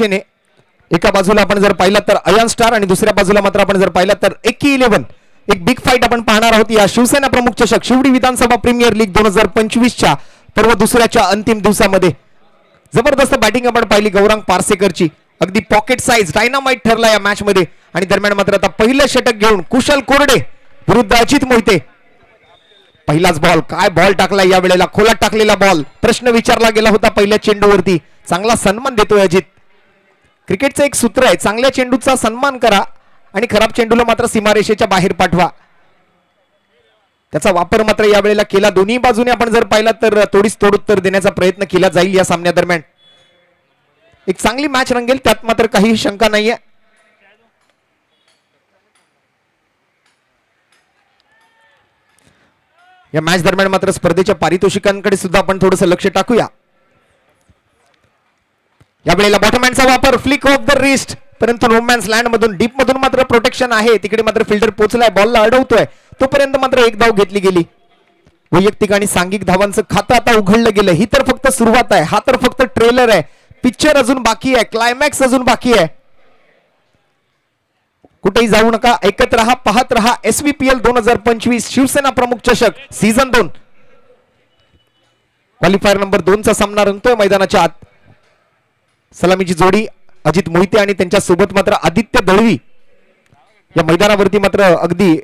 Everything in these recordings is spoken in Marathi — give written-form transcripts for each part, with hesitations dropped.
एका बाजूला आपण जर पाहिलं तर अयन स्टार आणि दुसऱ्या बाजूला मात्र आपण जर पाहिलं तर एकी 11 एक बिग फाईट आपण पाहणार आहोत या शिवसेना प्रमुख चषक शिवडी विधानसभा प्रीमियर लीग 2025 च्या पर्व दुसऱ्याच्या अंतिम दिवसामध्ये जबरदस्त बॅटिंग आपण पाहिली गौरांग पारसेकरची अगदी पॉकेट साइज डायनामाइट ठरला या मॅच मध्ये आणि दरम्यान मात्र आता पहिलं षटक घेऊन कुशल कोरडे विरुद्ध अजित मोहिते पहिलाच बॉल काय बॉल टाकला या वेळेला खोलात टाकलेला बॉल प्रश्न विचारला गेला होता पहिल्या चेंडूवरती चांगला सन्मान देतोय अजित क्रिकेटचं एक सूत्र आहे चांगल्या चेंडूचा सन्मान करा आणि खराब चेंडूला मात्र सीमारेषेच्या बाहेर पाठवा त्याचा वापर मात्र या वेळेला केला दोन्ही बाजूने आपण जर पाहिला तर तोडीस तोड उत्तर देण्याचा प्रयत्न केला जाईल या सामन्यादरम्यान एक चांगली मॅच रंगेल त्यात मात्र काही शंका नाहीये या मॅच दरम्यान मात्र स्पर्धेच्या पारितोषिकांकडे सुद्धा आपण थोडंसं लक्ष टाकूया या वेळेला बॉटमहँडचा वापर फ्लिक ऑफ द रिस्ट परंतु नो मॅन्स लँड मधून डीप मधून मात्र प्रोटेक्शन आहे तिकडे मात्र फिल्डर पोहोचलाय बॉलला अडवतोय तोपर्यंत मात्र एक धाव घेतली गेली वैयक्तिक आणि सांघिक धावांचं खातं आता उघडलं गेलं ही तर फक्त सुरुवात आहे हा तर फक्त ट्रेलर आहे पिक्चर अजून बाकी आहे क्लायमॅक्स अजून बाकी आहे कुठेही जाऊ नका ऐकत रहा पाहत रहा SVPL 2025 शिवसेना प्रमुख चषक सीझन 2 क्वालिफायर नंबर 2 चा सामना रंगतोय मैदानाच्या आत सलामीची जोडी अजित मोहिते आणि त्यांच्या सोबत मात्र आदित्य दळवी या मैदानावरती मात्र अगदी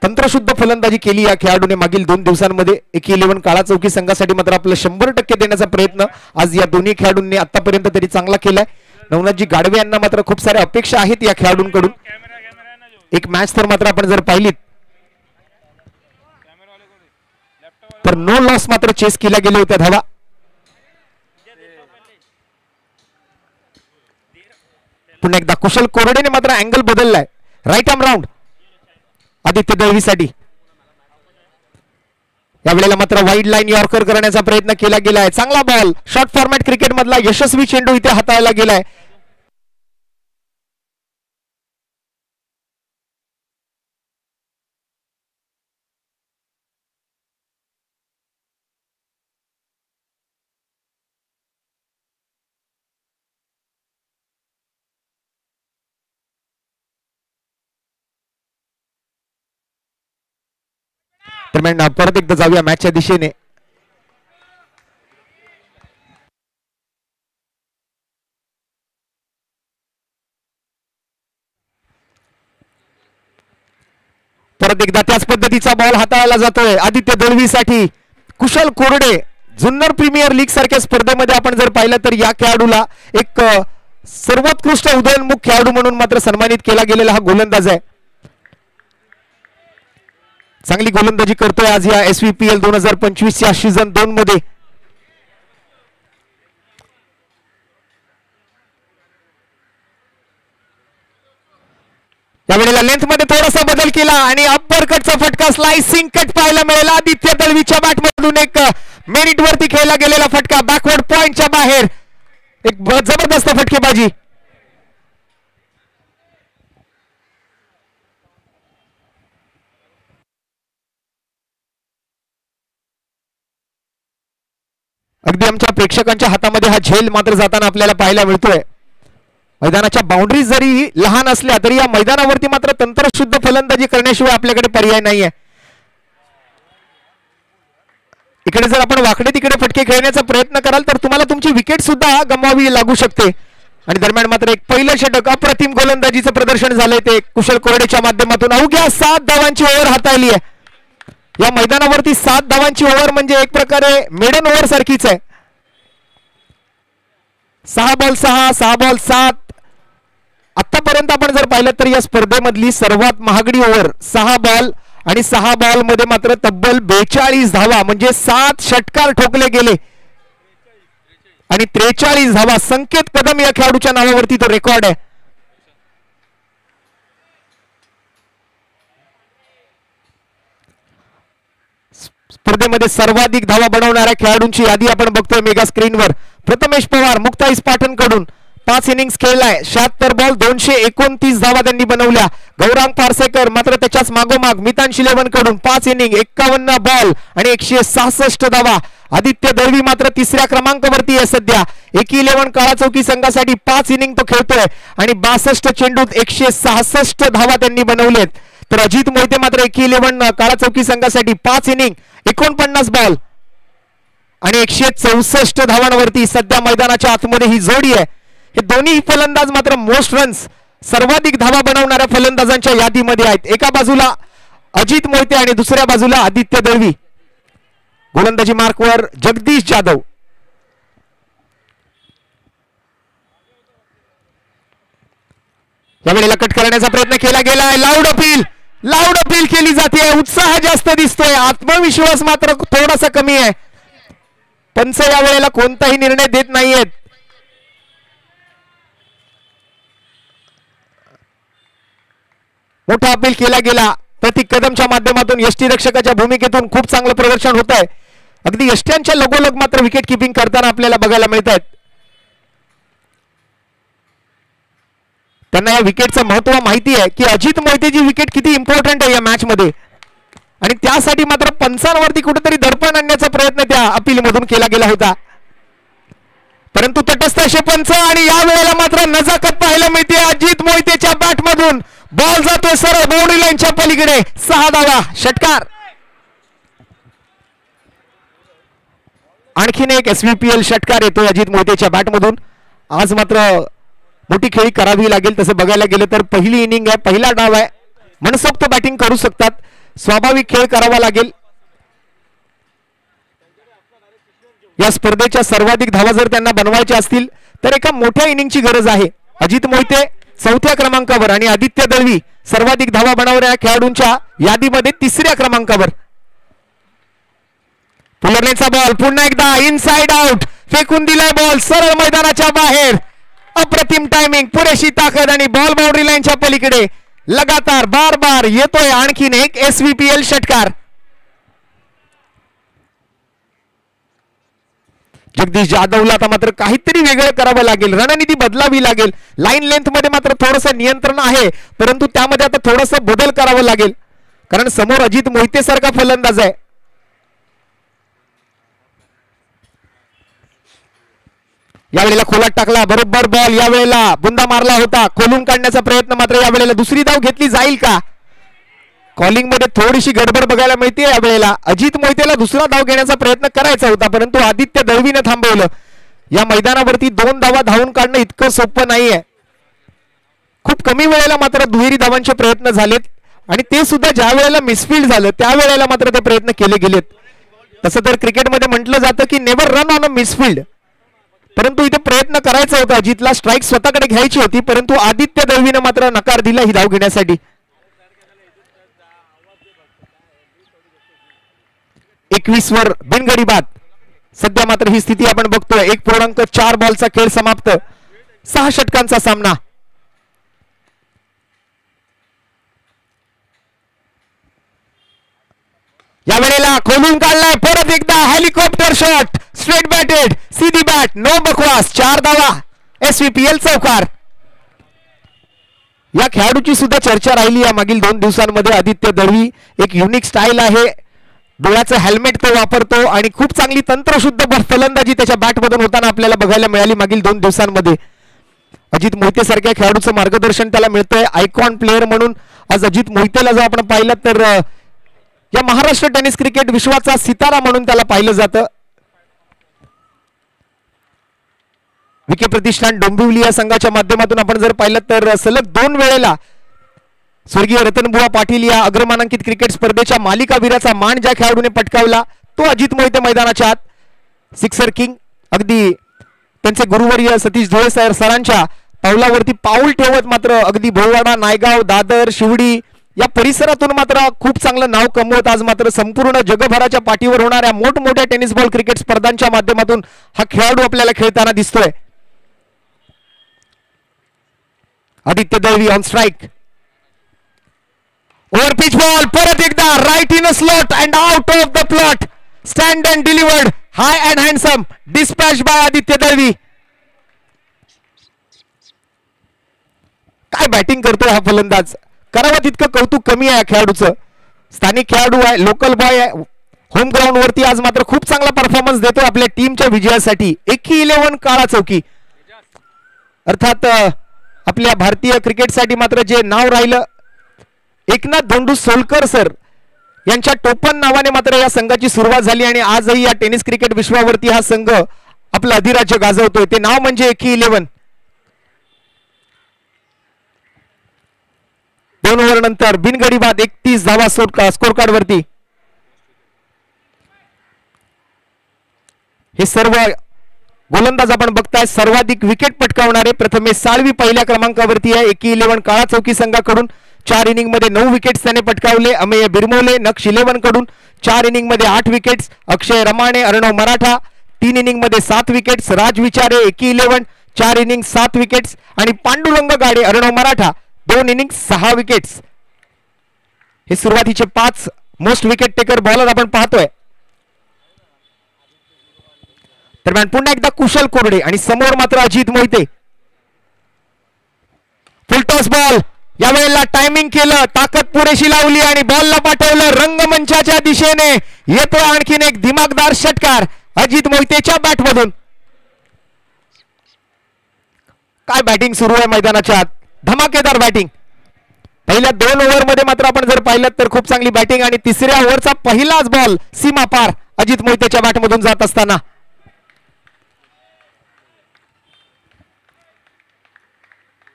तंत्रशुद्ध फलंदाजी केली या खेळाडूने मागील 2 दिवसांमध्ये एकी 11 काळा चौकी संघासाठी मात्र आपलं 100% देण्याचा प्रयत्न आज या दोन्ही खेळाडूंनी आतापर्यंत तरी चांगला केलाय नवनाथजी गाडवे यांना मात्र खूप साऱ्या अपेक्षा आहेत या खेळाडूंकडून एक मॅच तर मात्र आपण जर पाहिलीत तर नो लॉस मात्र चेस केल्या गेल्या होत्या धावा पुन्हा एकदा कुशल कोरडेने मात्र अँगल बदललाय राईट आर्म राऊंड आदित्य दळवीसाठी या वेळेला मात्र वाईड लाईन यॉर्कर करण्याचा प्रयत्न केला गेलाय चांगला बॉल शॉर्ट फॉर्मॅट क्रिकेट मधला यशस्वी चेंडू इथे हाताळला गेलाय दरम्यान परत एकदा जाऊया मॅचच्या दिशेने परत एकदा त्याच पद्धतीचा बॉल हाताळला जातोय आदित्य दळवीसाठी कुशल कोरडे जुन्नर प्रीमियर लीग सारख्या स्पर्धेमध्ये आपण जर पाहिलं तर या खेळाडूला एक सर्वोत्कृष्ट उदयोन्मुख खेळाडू म्हणून मात्र सन्मानित केला गेलेला हा गोलंदाज आहे चांगली गोलंदाजी करतोय आज या SVPL 2025 च्या सीझन 2 मध्ये यावेळेला लेंथ मध्ये थोडासा बदल केला आणि अप्पर कटचा फटका स्लाइसिंग कट पाहायला मिळाला आदित्य दळवीच्या बॅट मधून एक मेरिट वरती खेळला गेलेला फटका बॅकवर्ड पॉइंटच्या बाहेर एक जबरदस्त फटकेबाजी अगदी आमच्या प्रेक्षकांच्या हातामध्ये हा झेल मात्र जाताना आपल्याला पाहायला मिळतोय मैदानाच्या बाउंड्रीज जरी लहान असल्या तरी या मैदानावरती मात्र तंत्रशुद्ध फलंदाजी करण्याशिवाय आपल्याकडे पर्याय नाहीये इकडे जर आपण वाकडे तिकडे फटके खेळण्याचा प्रयत्न कराल तर तुम्हाला तुमची विकेट सुद्धा गमवावी लागू शकते आणि दरम्यान मात्र एक पहिलं षटक अप्रतिम गोलंदाजीचं प्रदर्शन झालंय ते कुशल कोरडेच्या माध्यमातून अवघ्या 7 धावांची ओव्हर हाताळली आहे या मैदानावरती 7 धावांची ओव्हर म्हणजे एक प्रकारे मेडन ओव्हर सारखीच आहे 6 बॉल 6 बॉल 7 आतापर्यंत आपण जर पाहिलं तर या स्पर्धेमधली सर्वात महागडी ओव्हर 6 बॉल आणि 6 बॉल मध्ये मात्र तब्बल 42 धावा म्हणजे 7 षटकार ठोकले गेले आणि 43 धावा संकेत कदम या खेळाडूच्या नावावरती तो रेकॉर्ड आहे स्पर्धेमध्ये सर्वाधिक धावा बनवणाऱ्या खेळाडूंची यादी आपण बघतोय मेगा स्क्रीनवर प्रथमेश पवार मुक्ताईस पाटणकडून 5 इनिंग्स खेळलाय 76 बॉल 229 धावा त्यांनी बनवल्या गौरांग पारसेकर मात्र त्याच्याच मागोमाग मितांश 11 कडून 5 इनिंग 51 बॉल आणि 166 धावा आदित्य दळवी मात्र तिसऱ्या क्रमांकावरती आहे सध्या. 1-11 काळा चौकी संघासाठी 5 इनिंग तो खेळतोय आणि 62 चेंडूत 166 धावा त्यांनी बनवलेत. तर अजित मोहिते मात्र 1-11 काळा चौकी संघासाठी 5 इनिंग 49 बॉल आणि 164 धावांवरती सध्या मैदानाच्या आतमध्ये ही जोडी आहे. हे दोन्ही फलंदाज मात्र मोस्ट रन्स सर्वाधिक धावा बनवणाऱ्या फलंदाजांच्या यादीमध्ये आहेत. एका बाजूला अजित मोहिते आणि दुसऱ्या बाजूला आदित्य दळवी. गोलंदाजी मार्कवर जगदीश जाधव. यावेळेला कट करण्याचा प्रयत्न केला गेलाय. लाऊड अपील केली जाते. उत्साह जास्त दिसतोय, आत्मविश्वास मात्र थोडासा कमी आहे. पंच यावेळेला कोणताही निर्णय देत नाहीयेत. मोठा अपील केला गेला. प्रतीक कदमच्या माध्यमातून यष्टीरक्षकाच्या भूमिकेतून खूप चांगलं प्रदर्शन होत आहे. अगदी यष्ट्यांच्या लगोलग मात्र विकेट किपिंग करताना आपल्याला बघायला मिळत आहेत. त्यांना या विकेटचं महत्व माहिती आहे की अजित मोहितेची विकेट किती इम्पॉर्टंट आहे या मॅच मध्ये आणि त्यासाठी मात्र पंचांवरती कुठेतरी दडपण आणण्याचा प्रयत्न त्या अपील मधून केला गेला होता. परंतु तटस्थ असे पंच आणि या वेळेला मात्र नजाकत पाहायला मिळते. अजित मोहितेच्या बॅट मधून बॉल जातोय सरळ बाउंड्री लाईनच्या पलीकडे. 6 धावा, षटकार. आणखीन एक SVPL षटकार येतोय अजित मोहितेच्या बॅट मधून. आज मात्र मोठी खेळी करावी लागेल. तसं बघायला गेलं तर पहिली इनिंग आहे, पहिला डाव आहे. मनसोक्त बॅटिंग करू शकतात, स्वाभाविक खेळ करावा लागेल. या स्पर्धेच्या सर्वाधिक धावा जर त्यांना बनवायच्या असतील तर एका मोठ्या इनिंगची गरज आहे. अजित मोहिते 4थ्या क्रमांकावर आणि आदित्य दळवी सर्वाधिक धावा बनवणाऱ्या खेळाडूंच्या यादीमध्ये 3ऱ्या क्रमांकावर. पुलरनेचा बॉल पुन्हा एकदा इनसाइड आउट फेकून दिलाय. बॉल सरळ मैदानाच्या बाहेर. अप्रतिम टायमिंग, पुरेशी ताकद आणि बॉल बाउंड्री लाईनच्या पलीकडे. लगातार बार येतोय आणखीन एक SVPL षटकार. जगदीश जाधवला आता मात्र काहीतरी वेगळं करावं लागेल, रणनीती बदलावी लागेल. लाईन लेंथ मध्ये मात्र थोडंसं नियंत्रण आहे, परंतु त्यामध्ये आता थोडंसं बदल करावं लागेल कारण समोर अजित मोहिते सारखा फलंदाज आहे. यावेळेला खोलात टाकला, बरोबर बॉल. यावेळेला बुंदा मारला होता, खोलून काढण्याचा प्रयत्न. मात्र यावेळेला दुसरी धाव घेतली जाईल का? कॉलिंग मध्ये थोडीशी गडबड बघायला मिळते. यावेळेला अजित मोहितेला दुसरा धाव घेण्याचा प्रयत्न करायचा होता, परंतु आदित्य दळवीने थांबवलं. या मैदानावरती 2 धावा धावून काढणं इतकं सोपं नाहीये. खूप कमी वेळेला मात्र दुहेरी धावांचे प्रयत्न झालेत आणि ते सुद्धा ज्या वेळेला मिसफील्ड झालं त्यावेळेला मात्र ते प्रयत्न केले गेलेत. तसं तर क्रिकेटमध्ये म्हटलं जातं की never run on a misfield, परंतु इथे प्रयत्न करायचा होता. अजितला स्ट्राईक स्वतःकडे घ्यायची होती, परंतु आदित्य दळवीने मात्र नकार दिला ही धाव घेण्यासाठी. 21 वर बिनगडी बाद. सध्या मात्र ही स्थिती आपण बघतोय. 1.4 बॉलचा खेळ समाप्त, 6 षटकांचा सामना. या वेळेला खोलून काढलाय, परत एकदा हेलिकॉप्टर शॉट, स्ट्रेट बॅटेड, सीधी बॅट, नो बकवास. 4 धावा, SVPL चौकार. या खेळाडूची सुद्धा चर्चा राहिली या मागील 2 दिवसांमध्ये. आदित्य दळवी एक युनिक स्टाईल आहे, डोळ्याचं हेल्मेट तो वापरतो आणि खूप चांगली तंत्रशुद्ध फलंदाजी त्याच्या बॅट मधून होताना आपल्याला बघायला मिळाली मागील 2 दिवसांमध्ये. अजित मोहिते सारख्या खेळाडूचं मार्गदर्शन त्याला मिळतंय. आयकॉन प्लेअर म्हणून आज अजित मोहितेला जर आपण पाहिलं तर या महाराष्ट्र टेनिस क्रिकेट विश्वाचा सितारा म्हणून त्याला पाहिलं जातं. विखे प्रतिष्ठान डोंबिवली या संघाच्या माध्यमातून आपण जर पाहिलं तर सलग 2 वेळेला स्वर्गीय रतनबुवा पाटील या अग्रमानांकित क्रिकेट स्पर्धेच्या मालिकावीराचा मान ज्या खेळाडूने पटकावला तो अजित मोहिते मैदानाच्या आत. सिक्सर किंग, अगदी त्यांचे गुरुवर्य सतीश धुळे सरांच्या पावलावरती पाऊल ठेवत मात्र अगदी भोवाडा, नायगाव, दादर, शिवडी या परिसरातून मात्र खूप चांगलं नाव कमवत आज मात्र संपूर्ण जगभराच्या पाठीवर होणाऱ्या मोठमोठ्या टेनिस बॉल क्रिकेट स्पर्धांच्या माध्यमातून हा खेळाडू आपल्याला खेळताना दिसतोय. Aditya Dalvi on strike. Over pitch ball, परत एकदा right in a slot and out of the plot. Stand and delivered, high and handsome, dispatch by Aditya Dalvi. काय बॅटिंग करतोय हा फलंदाज, करावं तितकं कौतुक कमी आहे या खेळाडूचं. स्थानिक खेळाडू आहे, लोकल बॉय आहे, होम ग्राउंड वरती आज मात्र खूप चांगला परफॉर्मन्स देतो आपल्या टीमच्या विजयासाठी. एकी 11 काळा चौकी. अर्थात आपल्या भारतीय क्रिकेटसाठी मात्र जे नाव राहिलं एकनाथ धोंडू सोलकर सर यांच्या टोपण नावाने मात्र या संघाची सुरुवात झाली आणि आजही या टेनिस क्रिकेट विश्वावरती हा संघ आपलं अधिराज्य गाजवतोय. ते नाव म्हणजे एकी 11. 2 ओव्हर नंतर बिनगडी बाद 31 धावा स्कोर कार्ड वरती. हे सर्व गोलंदाज आपण बघताय सर्वाधिक विकेट पटकावणारे. प्रथमे साळवी पहिल्या क्रमांकावरती आहे एकी 11 काळा चौकी संघाकडून. 4 इनिंग मध्ये 9 विकेट्स त्याने पटकावले. अमेय बिरमोले नक्ष 11 कडून 4 इनिंग मध्ये 8 विकेट्स. अक्षय रमाणे अर्णव मराठा 3 इनिंग मध्ये 7 विकेट्स. राज विचारे एकी 11 4 इनिंग 7 विकेट्स आणि पांडुरंग गाडे अर्णव मराठा 2 इनिंग 6 विकेट्स. हे सुरुवातीचे 5 मोस्ट विकेट टेकर बॉलर आपण पाहतोय. दरम्यान पुन्हा एकदा कुशल कोरडे आणि समोर मात्र अजित मोहिते. Full toss ball. यावेळेला टायमिंग केलं, ताकद पुरेशी लावली आणि बॉलला पाठवलं रंगमंचाच्या दिशेने. येतो आणखीन एक दिमागदार षटकार अजित मोहितेच्या बॅटमधून. काय बॅटिंग सुरू आहे मैदानाच्या आत. धमाकेदार बॅटिंग. पहिल्या 2 ओव्हर मध्ये मात्र आपण जर पाहिलं तर खूप चांगली बॅटिंग आणि तिसऱ्या ओव्हरचा पहिलाच बॉल सीमा पार अजित मोहितेच्या बॅटमधून जात असताना.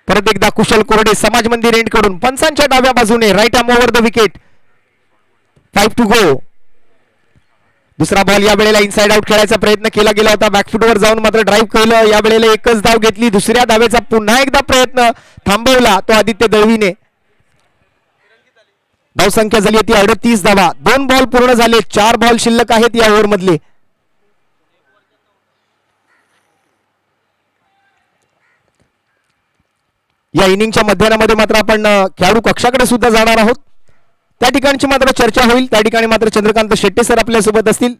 परत एकदा कुशल कोरडे समाज मंदिर एंड कडून पंचांच्या डाव्या बाजूने right arm over the wicket. 5 to go. दुसरा बॉल या वेळेला इनसाइड आउट खेळायचा प्रयत्न केला गेला होता. बॅकफुटवर जाऊन मात्र ड्राईव्ह केलं. या वेळेला एकच धाव घेतली. दुसऱ्या धावेचा पुन्हा एकदा प्रयत्न थांबवला तो आदित्य दळवीने. धावसंख्या झाली होती 38 धावा. 2 बॉल पूर्ण झाले. 4 बॉल शिल्लक आहेत या ओव्हर मधले. या इनिंगच्या मध्यानामध्ये मात्र आपण खेळाडू कक्षाकडे सुद्धा जाणार आहोत. त्या ठिकाणची मात्र चर्चा होईल. त्या ठिकाणी मात्र चंद्रकांत शेट्टे सर आपल्या सोबत असतील.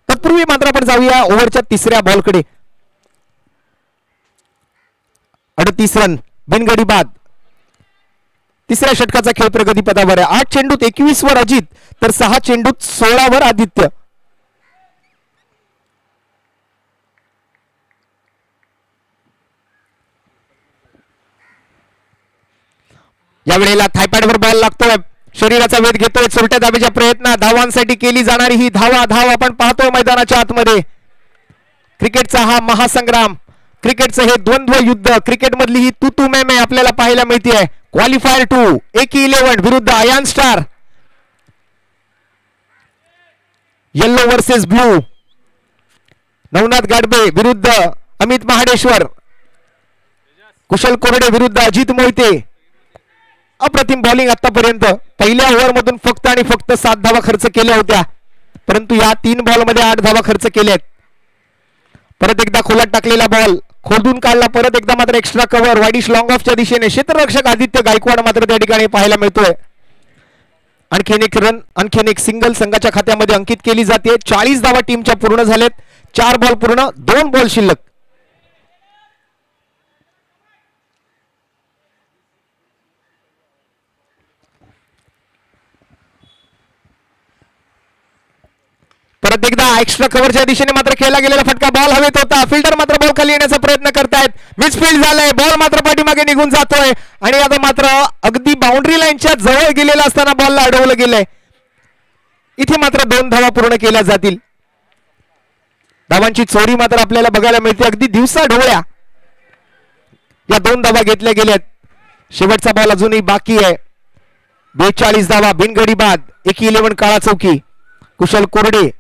तत्पूर्वी मात्र आपण जाऊया ओव्हरच्या तिसऱ्या बॉलकडे. 38 रन बिनगडी बाद. तिसऱ्या षटकाचा खेळ प्रगतीपथावर आहे. 8 चेंडूत 21 वर अजित तर 6 चेंडूत 16 वर आदित्य. या वेळेला थायपॅडवर बॉल लागतोय. शरीराचा वेध घेतोय. चोरट्या धावेच्या प्रयत्न. धावांसाठी केली जाणारी ही धाव आपण पाहतोय मैदानाच्या आतमध्ये. क्रिकेटचा हा महासंग्राम. क्रिकेटचं हे द्वंद्व युद्ध. क्रिकेट मधली ही तू मैं आपल्याला पाहायला मिळते. क्वालिफायर 2 एकी 11 विरुद्ध ion star. Yellow versus blue. Navnath Gadbe विरुद्ध अमित महाडेश्वर. कुशल कोरडे विरुद्ध अजित मोहिते. अप्रतिम बॉलिंग आतापर्यंत. पहिल्या ओव्हर मधून फक्त आणि फक्त 7 धावा खर्च केल्या होत्या, परंतु या 3 बॉल मध्ये 8 धावा खर्च केल्यात. परत एकदा खोलात टाकलेला बॉल खोदून काढला. परत एकदा मात्र एक्स्ट्रा कव्हर वाईडिश लॉंग ऑफच्या दिशेने. क्षेत्ररक्षक आदित्य गायकवाड मात्र त्या ठिकाणी पाहायला मिळतोय. आणखीन एक रन, आणखीन एक सिंगल संघाच्या खात्यामध्ये अंकित केली जाते. 40 धावा टीमच्या पूर्ण झालेत. 4 बॉल पूर्ण, 2 बॉल शिल्लक. परत एकदा एक्स्ट्रा कव्हरच्या दिशेने मात्र खेळला गेलेला फटका बॉल हवेत होता. फिल्डर मात्र बॉल खाली येण्याचा प्रयत्न करतायत. मिसफील्ड झालंय. बॉल मात्र पाठीमागे निघून जातोय आणि आता मात्र अगदी बाउंड्री लाईनच्या जवळ गेलेला असताना बॉलला अडवलं गेलंय. इथे मात्र 2 धावा पूर्ण केल्या जातील. धावांची चोरी मात्र आपल्याला बघायला मिळते. अगदी दिवसा ढवळ्या या 2 धावा घेतल्या गेल्यात. शेवटचा बॉल अजूनही बाकी आहे. 42 धावा बिनगडी बाद. एकी 11 काळा चौकी. कुशल कोरडे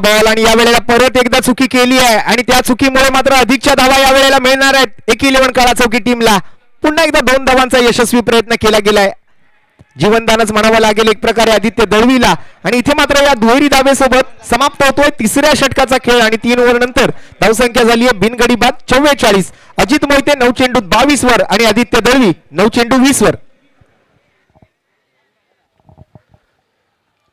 बॉल आणि या वेळेला परत एकदा चुकी केली आहे आणि त्या चुकीमुळे मात्र अधिकच्या धावा या वेळेला मिळणार आहेत एकी 11 काळा चौकी टीमला. पुन्हा एकदा 2 धावांचा यशस्वी प्रयत्न केला गेलाय. जीवनदानच म्हणावं लागेल एक प्रकारे आदित्य दळवीला. आणि इथे मात्र या दुहेरी धावेसोबत समाप्त होतोय तिसऱ्या षटकाचा खेळ आणि 3 ओव्हर नंतर धावसंख्या झाली आहे बिनगडी बाद 44. अजित मोहिते 9 चेंडूत 22 वर आणि आदित्य दळवी 9 चेंडू 20 वर.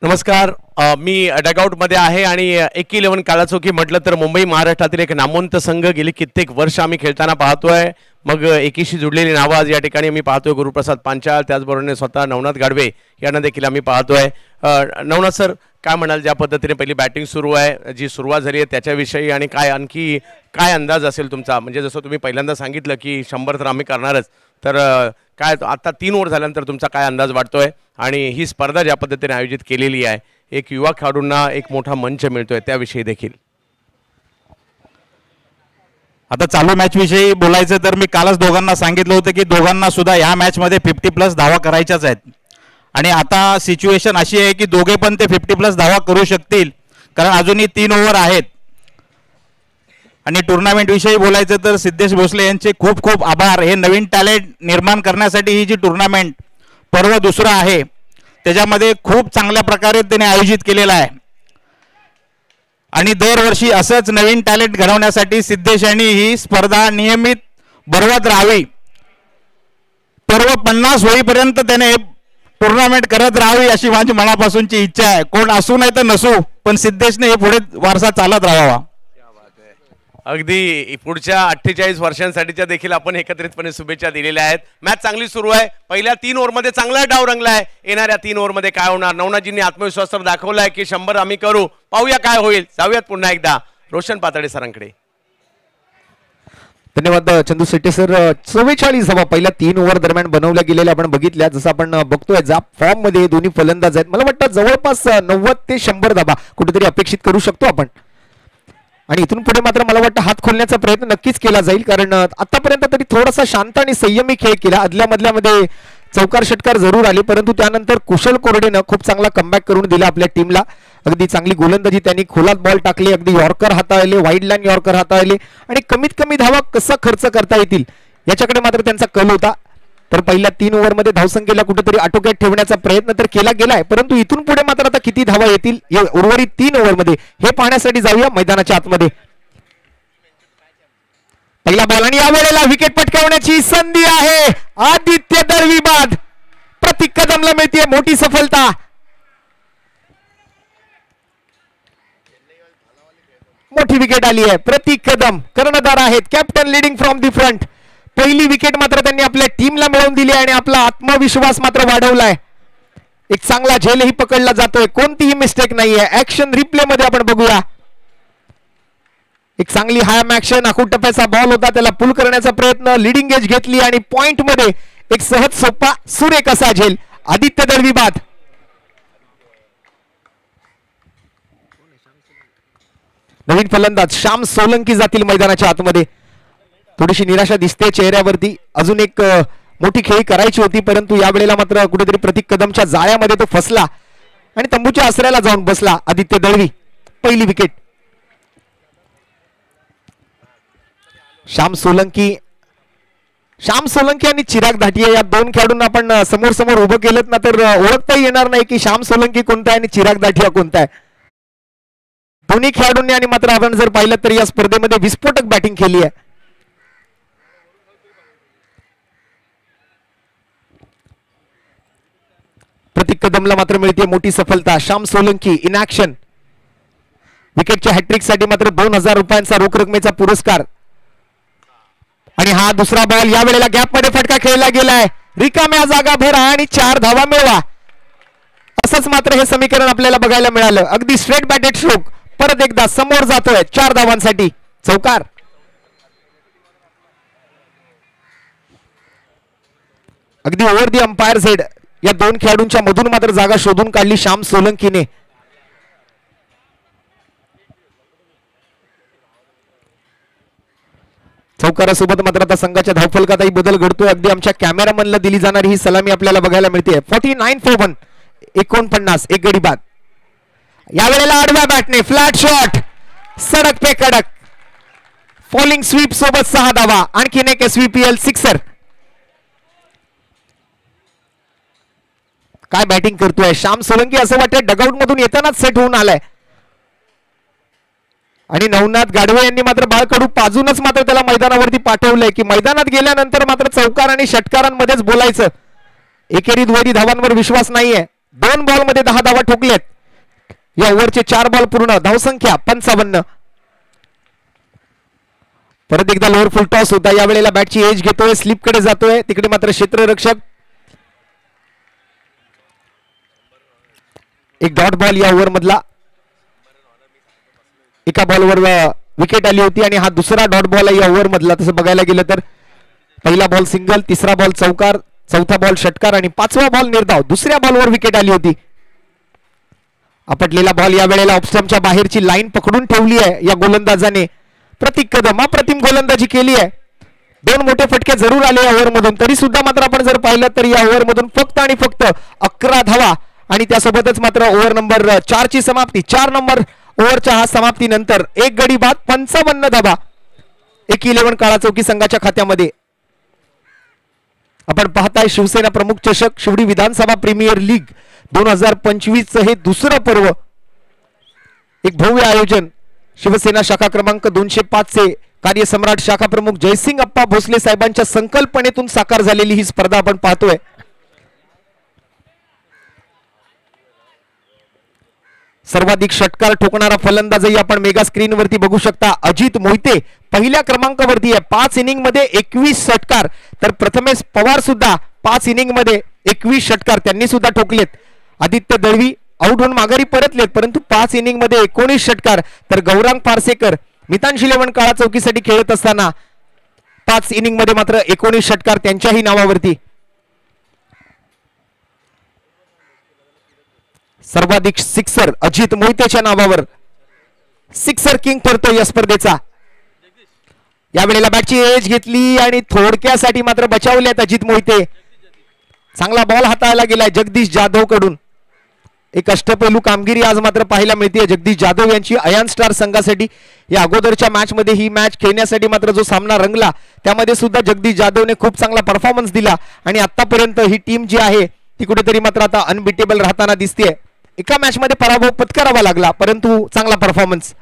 नमस्कार, मी डगआउटमध्ये आहे आणि 11 काळाचौकी म्हटलं तर मुंबई महाराष्ट्रातील एक नामवंत संघ गेली कित्येक वर्ष आम्ही खेळताना पाहतोय. मग एकीशी जुडलेली नावं आज या ठिकाणी आम्ही पाहतोय. गुरुप्रसाद पांचाळ, त्याचबरोबर स्वतः नवनाथ गाडवे यांना देखील आम्ही पाहतोय. नवनाथ सर, काय म्हणाल ज्या पद्धतीने पहिली बॅटिंग सुरू आहे, जी सुरुवात झाली आहे त्याच्याविषयी, आणि काय आणखी काय अंदाज असेल तुमचा? म्हणजे जसं तुम्ही पहिल्यांदा सांगितलं की 100 तर आम्ही करणारच, तर काय आता 3 ओव्हर झाल्यानंतर तुमचा काय अंदाज वाटतोय? आणि ही स्पर्धा ज्या पद्धतीने आयोजित केलेली आहे, एक युवा खेळाडूंना एक मोठा मंच मिळतोय, त्याविषयी देखील. आता चालू मॅच विषयी बोलायचं तर मी कालच दोघांना सांगितलं होतं की दोघांना सुद्धा या मॅचमध्ये 50+ धावा करायच्याच आहेत. आणि आता सिच्युएशन अशी आहे की दोघे पण ते 50+ धावा करू शकतील, कारण अजूनही 3 ओव्हर आहेत. आणि टुर्नामेंट विषयी बोलायचं तर सिद्धेश भोसले यांचे खूप खूप आभार. हे नवीन टॅलेंट निर्माण करण्यासाठी ही जी टुर्नामेंट पर्व दुसरं आहे त्याच्यामध्ये खूप चांगल्या प्रकारे त्याने आयोजित केलेला आहे. आणि दरवर्षी असंच नवीन टॅलेंट घडवण्यासाठी सिद्धेश यांनी ही स्पर्धा नियमित भरवत राहावी. पर्व 50 होईपर्यंत त्याने टुर्नामेंट करत राहावी अशी माझी मनापासूनची इच्छा आहे. कोण असू नाही तर नसू, पण सिद्धेशने हे पुढे वारसा चालत राहावा. अगदी पुढच्या 48 वर्षांसाठीच्या देखील आपण एकत्रितपणे शुभेच्छा दिलेल्या आहेत. मॅच चांगली सुरू आहे. पहिल्या 3 ओव्हरमध्ये चांगला डाव रंगलाय. येणाऱ्या 3 ओव्हरमध्ये काय होणार? नवनाथजींनी आत्मविश्वास तर दाखवलाय की 100 आम्ही करू. पाहूया काय होईल. जाऊयात पुन्हा एकदा रोशन पातळे सरांकडे. धन्यवाद चंदू शेट्टी सर. 44 धावा पहिल्या 3 ओव्हर दरम्यान बनवल्या गेलेल्या आपण बघितल्या. जसं आपण बघतोय ज्या फॉर्म मध्ये दोन्ही फलंदाज आहेत, मला वाटतं जवळपास 90 ते 100 धावा कुठेतरी अपेक्षित करू शकतो आपण. आणि इथून पुढे मात्र मला वाटतं हात खोलण्याचा प्रयत्न नक्कीच केला जाईल, कारण आतापर्यंत तरी थोडासा शांत आणि संयमी खेळ केला. आदल्या मधल्यामध्ये चौकार षटकार जरूर आले, परंतु त्यानंतर कुशल कोरडेनं खूप चांगला कमबॅक करून दिला आपल्या टीमला. अगदी चांगली गोलंदाजी त्यांनी, खोलात बॉल टाकले, अगदी यॉर्कर हाताळले, वाईड लाईन यॉर्कर हाताळले, आणि कमीत कमी धावा कसा खर्च करता येतील याच्याकडे मात्र त्यांचा कल होता. तर पहिल्या 3 ओव्हरमध्ये धावसंख्येला कुठेतरी आटोक्यात ठेवण्याचा प्रयत्न तर केला गेलाय, परंतु इथून पुढे मात्र आता किती धावा येतील या उर्वरित 3 ओव्हरमध्ये हे पाहण्यासाठी जाऊया मैदानाच्या आतमध्ये. पहिला बॉल आणि यावेळेला विकेट पटकावण्याची संधी आहे. आदित्य दळवी बाद. प्रतीक कदमला मिळते मोठी सफलता. मोठी विकेट आली आहे. प्रतीक कदम कर्णधार आहेत, captain leading from the front. पहिली विकेट मात्र त्यांनी आपल्या टीमला मिळवून दिली आणि आपला आत्मविश्वास मात्र वाढवलाय. एक चांगला झेलही पकडला जातोय, कोणतीही मिस्टेक नाहीये. ऍक्शन रिप्ले मध्ये आपण बघूया. एक चांगली हायम ऍक्शन, आखूड टप्प्याचा बॉल होता, त्याला पुल करण्याचा प्रयत्न, लिडिंग एज घेतली आणि पॉइंट मध्ये एक सहज सोपा सुरेख असा झेल. आदित्य दळवी बाद. नवीन फलंदाज श्याम सोलंकी जातील मैदानाच्या आतमध्ये. थोडीशी निराशा दिसते चेहऱ्यावरती. अजून एक मोठी खेळी करायची होती, परंतु यावेळेला मात्र कुठेतरी प्रतीक कदमच्या जाळ्यामध्ये तो फसला आणि तंबूच्या आसऱ्याला जाऊन बसला आदित्य दळवी. पहिली विकेट. श्याम सोलंकी आणि चिराग धाटिया या 2 खेळाडूंना आपण समोर समोर उभं केलं ना तर ओळखता येणार नाही की श्याम सोलंकी कोणता आहे आणि चिराग धाटिया कोणता आहे. दोन्ही खेळाडूंनी आणि मात्र आपण जर पाहिलं तर या स्पर्धेमध्ये विस्फोटक बॅटिंग केली आहे. प्रतीक कदमला मात्र मिळते मोठी सफलता. Shyam Solanki in action. विकेटच्या हॅट्रिक साठी मात्र 2000 रुपयांचा रोख रकमेचा पुरस्कार. आणि हा दुसरा बॉल यावेळेला गॅप मध्ये फटका खेळला गेलाय. रिकाम्या जागा भरा आणि 4 धावा मिळवा. असंच मात्र हे समीकरण आपल्याला बघायला मिळालं. अगदी स्ट्रेट बॅटेड स्ट्रोक. परत एकदा समोर जातोय 4 धावांसाठी. चौकार. अगदी ओव्हर दी अंपायर हेड या 2 खेळाडूंच्या मधून मात्र जागा शोधून काढली श्याम सोलंकीने. चौकारासोबत मात्र आता संघाच्या धावफलकातही बदल घडतोय. अगदी आमच्या कॅमेरामनला दिली जाणारी ही सलामी आपल्याला बघायला मिळते. 49 for 1. 49 एक गडी बाद. यावेळेला आडव्या बॅटने फ्लॅट शॉट, सडक पे कडक. फॉलिंग स्वीप सोबत 6 धावा. आणखीन एक SVPL सिक्सर. काय बॅटिंग करतोय श्याम सोलंकी. असं वाटतं डगआउट मधून येतानाच सेट होऊन आलाय. आणि नवनाथ गाडवे यांनी मात्र बाळकडू पाजूनच मात्र त्याला मैदानावरती पाठवलंय की मैदानात गेल्यानंतर मात्र चौकार आणि षटकारांमध्येच बोलायचं. एकेरी दुहेरी धावांवर विश्वास नाहीये. 2 बॉलमध्ये 10 धावा ठोकल्यात. या ओव्हरचे 4 बॉल पूर्ण, धावसंख्या 55. परत एकदा लोअर फुल टॉस होता. यावेळेला बॅटची एज घेतोय, स्लिप कडे जातोय. तिकडे मात्र क्षेत्ररक्षक. एक डॉट बॉल या ओव्हर मधला. एका बॉलवर विकेट आली होती आणि हा दुसरा डॉट बॉल आहे या ओव्हर मधला. तसं बघायला गेलं तर पहिला बॉल सिंगल, तिसरा बॉल चौकार, चौथा बॉल षटकार आणि 5वा बॉल निर्धाव. दुसऱ्या बॉलवर विकेट आली होती. आपटलेला बॉल या वेळेला ऑफस्टंपच्या बाहेरची लाईन पकडून ठेवली आहे या गोलंदाजाने. प्रतीक कदम अप्रतिम गोलंदाजी केली आहे. 2 मोठे फटके जरूर आले या ओव्हर मधून. तरी सुद्धा मात्र आपण जर पाहिलं तर या ओव्हर मधून फक्त आणि फक्त 11 धावा आणि त्यासोबतच मात्र ओव्हर नंबर 4 ची समाप्ती. 4 नंबर ओव्हरच्या हा समाप्तीनंतर 1 गडी बाद, 55 धावा AK11 काळा चौकी संघाच्या खात्यामध्ये. आपण पाहताय शिवसेना प्रमुख चषक शिवडी विधानसभा प्रीमियर लीग 2025 हे दुसरं पर्व. एक भव्य आयोजन. शिवसेना शाखा क्रमांक 205 चे कार्यसम्राट शाखा प्रमुख जयसिंग अप्पा भोसले साहेबांच्या संकल्पनेतून साकार झालेली ही स्पर्धा आपण पाहतोय. सर्वाधिक षटकार ठोकणारा फलंदाजही आपण मेगा स्क्रीन वरती बघू शकता. अजित मोहिते पहिल्या क्रमांकावरती आहे. 5 इनिंग मध्ये 21 षटकार. तर प्रथमेश पवार सुद्धा 5 इनिंग मध्ये 21 षटकार त्यांनी सुद्धा ठोकलेत. आदित्य दळवी आउट होऊन माघारी परतलेत, परंतु 5 इनिंग मध्ये 19 षटकार. तर गौरांग पारसेकर मितांश 11 काळा चौकीसाठी खेळत असताना 5 इनिंग मध्ये मात्र 19 षटकार त्यांच्याही नावावरती. सर्वाधिक सिक्सर अजित मोहितेच्या नावावर. सिक्सर किंग ठरतो या स्पर्धेचा. यावेळेला बॅटची एज घेतली आणि थोडक्यासाठी मात्र बचावल्यात अजित मोहिते. चांगला बॉल हाताळला गेलाय जगदीश जाधव कडून. एक अष्टपैलू कामगिरी आज मात्र पाहायला मिळते जगदीश जाधव यांची अयान स्टार संघासाठी. या अगोदरच्या मॅच मध्ये ही मॅच खेळण्यासाठी मात्र जो सामना रंगला त्यामध्ये सुद्धा जगदीश जाधवने खूप चांगला परफॉर्मन्स दिला आणि आतापर्यंत ही टीम जी आहे ती कुठेतरी मात्र आता अनबिटेबल राहताना दिसते. एका मॅच मध्ये पराभव पत्करावा लागला परंतु चांगला परफॉर्मन्स.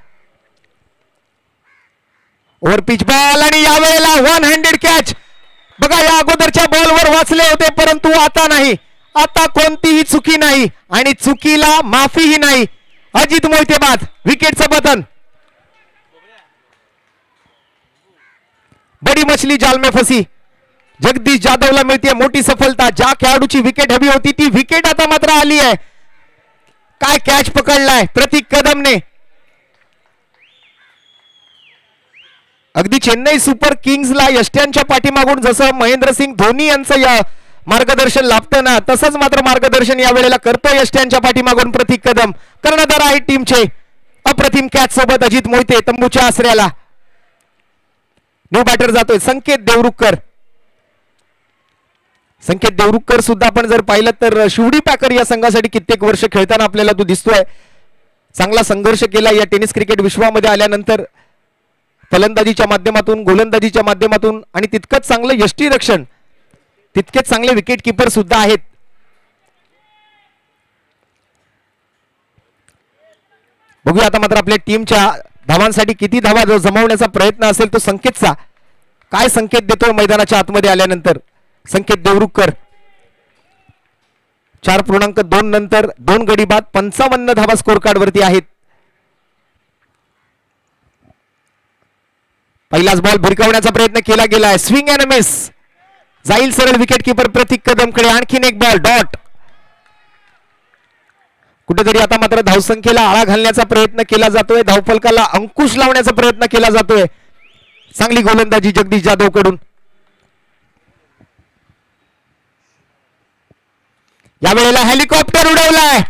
ओव्हर पिच बॉल आणि यावेळेला 1 हँडेड कॅच. बघा या अगोदरच्या बॉलवर वाचले होते परंतु आता नाही. आता कोणतीही चुकी नाही आणि चुकीला माफीही नाही. अजित मोहिते बाद. विकेटचं बटन. बडी मछली जाल में फसी. जगदीश जाधवला मिळते मोठी सफलता. ज्या खेळाडूची विकेट हवी होती ती विकेट आता मात्र आली आहे. काय कॅच पकडलाय प्रतीक कदमने. अगदी चेन्नई सुपर किंग्सला यष्ट्यांच्या पाठीमागून जसं महेंद्रसिंग धोनी यांचं या मार्गदर्शन लाभतं ना तसंच मात्र मार्गदर्शन या वेळेला करतो यष्ट्यांच्या पाठीमागून प्रतीक कदम. कर्णधार आहे टीमचे. अप्रतिम कॅच सोबत अजित मोहिते तंबूच्या आसऱ्याला. न्यू बॅटर जातोय संकेत देवरुखकर. संकेत देवरुखकर सुद्धा आपण जर पाहिलं तर शिवडी पॅकर या संघासाठी कित्येक वर्ष खेळताना आपल्याला तो दिसतोय. चांगला संघर्ष केला या टेनिस क्रिकेट विश्वामध्ये आल्यानंतर. फलंदाजीच्या माध्यमातून गोलंदाजीच्या माध्यमातून आणि तितकंच चांगलं यष्टीरक्षण, तितकेच चांगले विकेट किपर सुद्धा आहेत. बघूया आता मात्र आपल्या टीमच्या धावांसाठी किती धावा जो जमवण्याचा प्रयत्न असेल तो संकेतचा. काय संकेत देतोय मैदानाच्या आतमध्ये आल्यानंतर संकेत देवरुखकर. 4.2 नंतर 2 गडी बाद 55 धावा स्कोर कार्ड वरती आहेत. पहिलाच बॉल भिरकावण्याचा प्रयत्न केला गेलाय. Swing and miss. जाईल सरळ विकेट किपर प्रतीक कदमकडे. आणखीन एक बॉल डॉट. कुठेतरी आता मात्र धावसंख्येला आळा घालण्याचा प्रयत्न केला जातोय. धावफलकाला अंकुश लावण्याचा प्रयत्न केला जातोय. चांगली गोलंदाजी जगदीश जाधव कडून. यावेळेला हेलिकॉप्टर उडवलाय.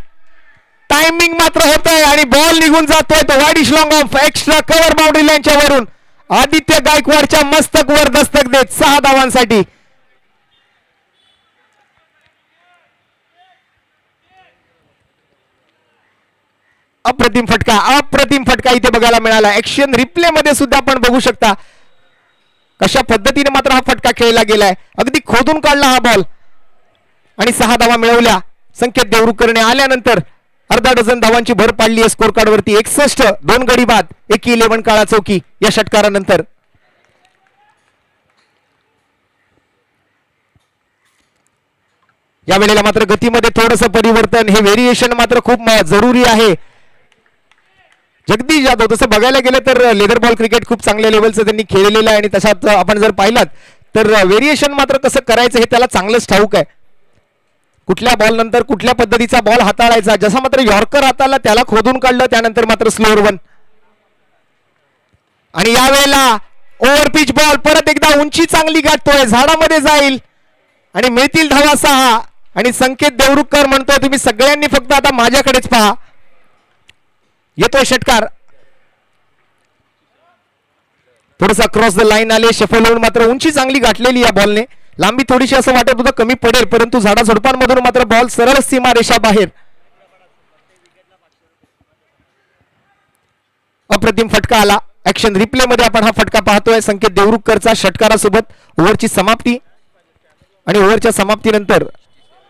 टायमिंग मात्र होतंय आणि बॉल निघून जातोय. तो wide long of extra cover boundary लाईनच्या वरून आदित्य गायकवाडच्या मस्तकवर दस्तक देत 6 धावांसाठी. अप्रतिम फटका, अप्रतिम फटका इथे बघायला मिळाला. ऍक्शन रिप्ले मध्ये सुद्धा आपण बघू शकता कशा पद्धतीने मात्र हा फटका खेळला गेलाय. अगदी खोदून काढला हा बॉल आणि 6 धावा मिळवल्या. संकेत देवरुखकरने आल्यानंतर अर्धा डझन धावांची भर पाडली आहे स्कोर कार्ड वरती. 61 2 गडी बाद AK11 काळा चौकी या षटकारानंतर. या वेळेला मात्र गतीमध्ये थोडंसं परिवर्तन, हे व्हेरिएशन मात्र खूप जरुरी आहे. जगदीश जाधव, तसं बघायला गेलं तर लेदर बॉल क्रिकेट खूप चांगल्या लेवलचं त्यांनी खेळलेलं आहे आणि तशात आपण जर पाहिलात तर व्हेरिएशन मात्र कसं करायचं हे त्याला चांगलंच ठाऊक आहे. कुठल्या बॉल नंतर कुठल्या पद्धतीचा बॉल हाताळायचा. जसा मात्र यॉर्कर हाताळला त्याला खोदून काढलं, त्यानंतर मात्र स्लोअर वन. आणि यावेळेला ओव्हर पिच बॉल परत एकदा उंची चांगली गाठतोय, झाडामध्ये जाईल आणि मिळतील धावा 6. आणि संकेत देवरुखकर म्हणतोय तुम्ही सगळ्यांनी फक्त आता माझ्याकडेच पहा. येतोय षटकार, थोडासा क्रॉस द लाईन आले, शफल होऊन मात्र उंची चांगली गाठलेली या बॉलने. लांबी थोडीशी असं वाटत होतं कमी पडेल, परंतु झाडाझुडपांमधून मात्र बॉल सरळ सीमारेषा बाहेर. अप्रतिम फटका आला. ऍक्शन रिप्ले मध्ये आपण हा फटका पाहतोय संकेत देवरुखकरचा षटकारासोबत. ओव्हरची समाप्ती आणि ओव्हरच्या समाप्तीनंतर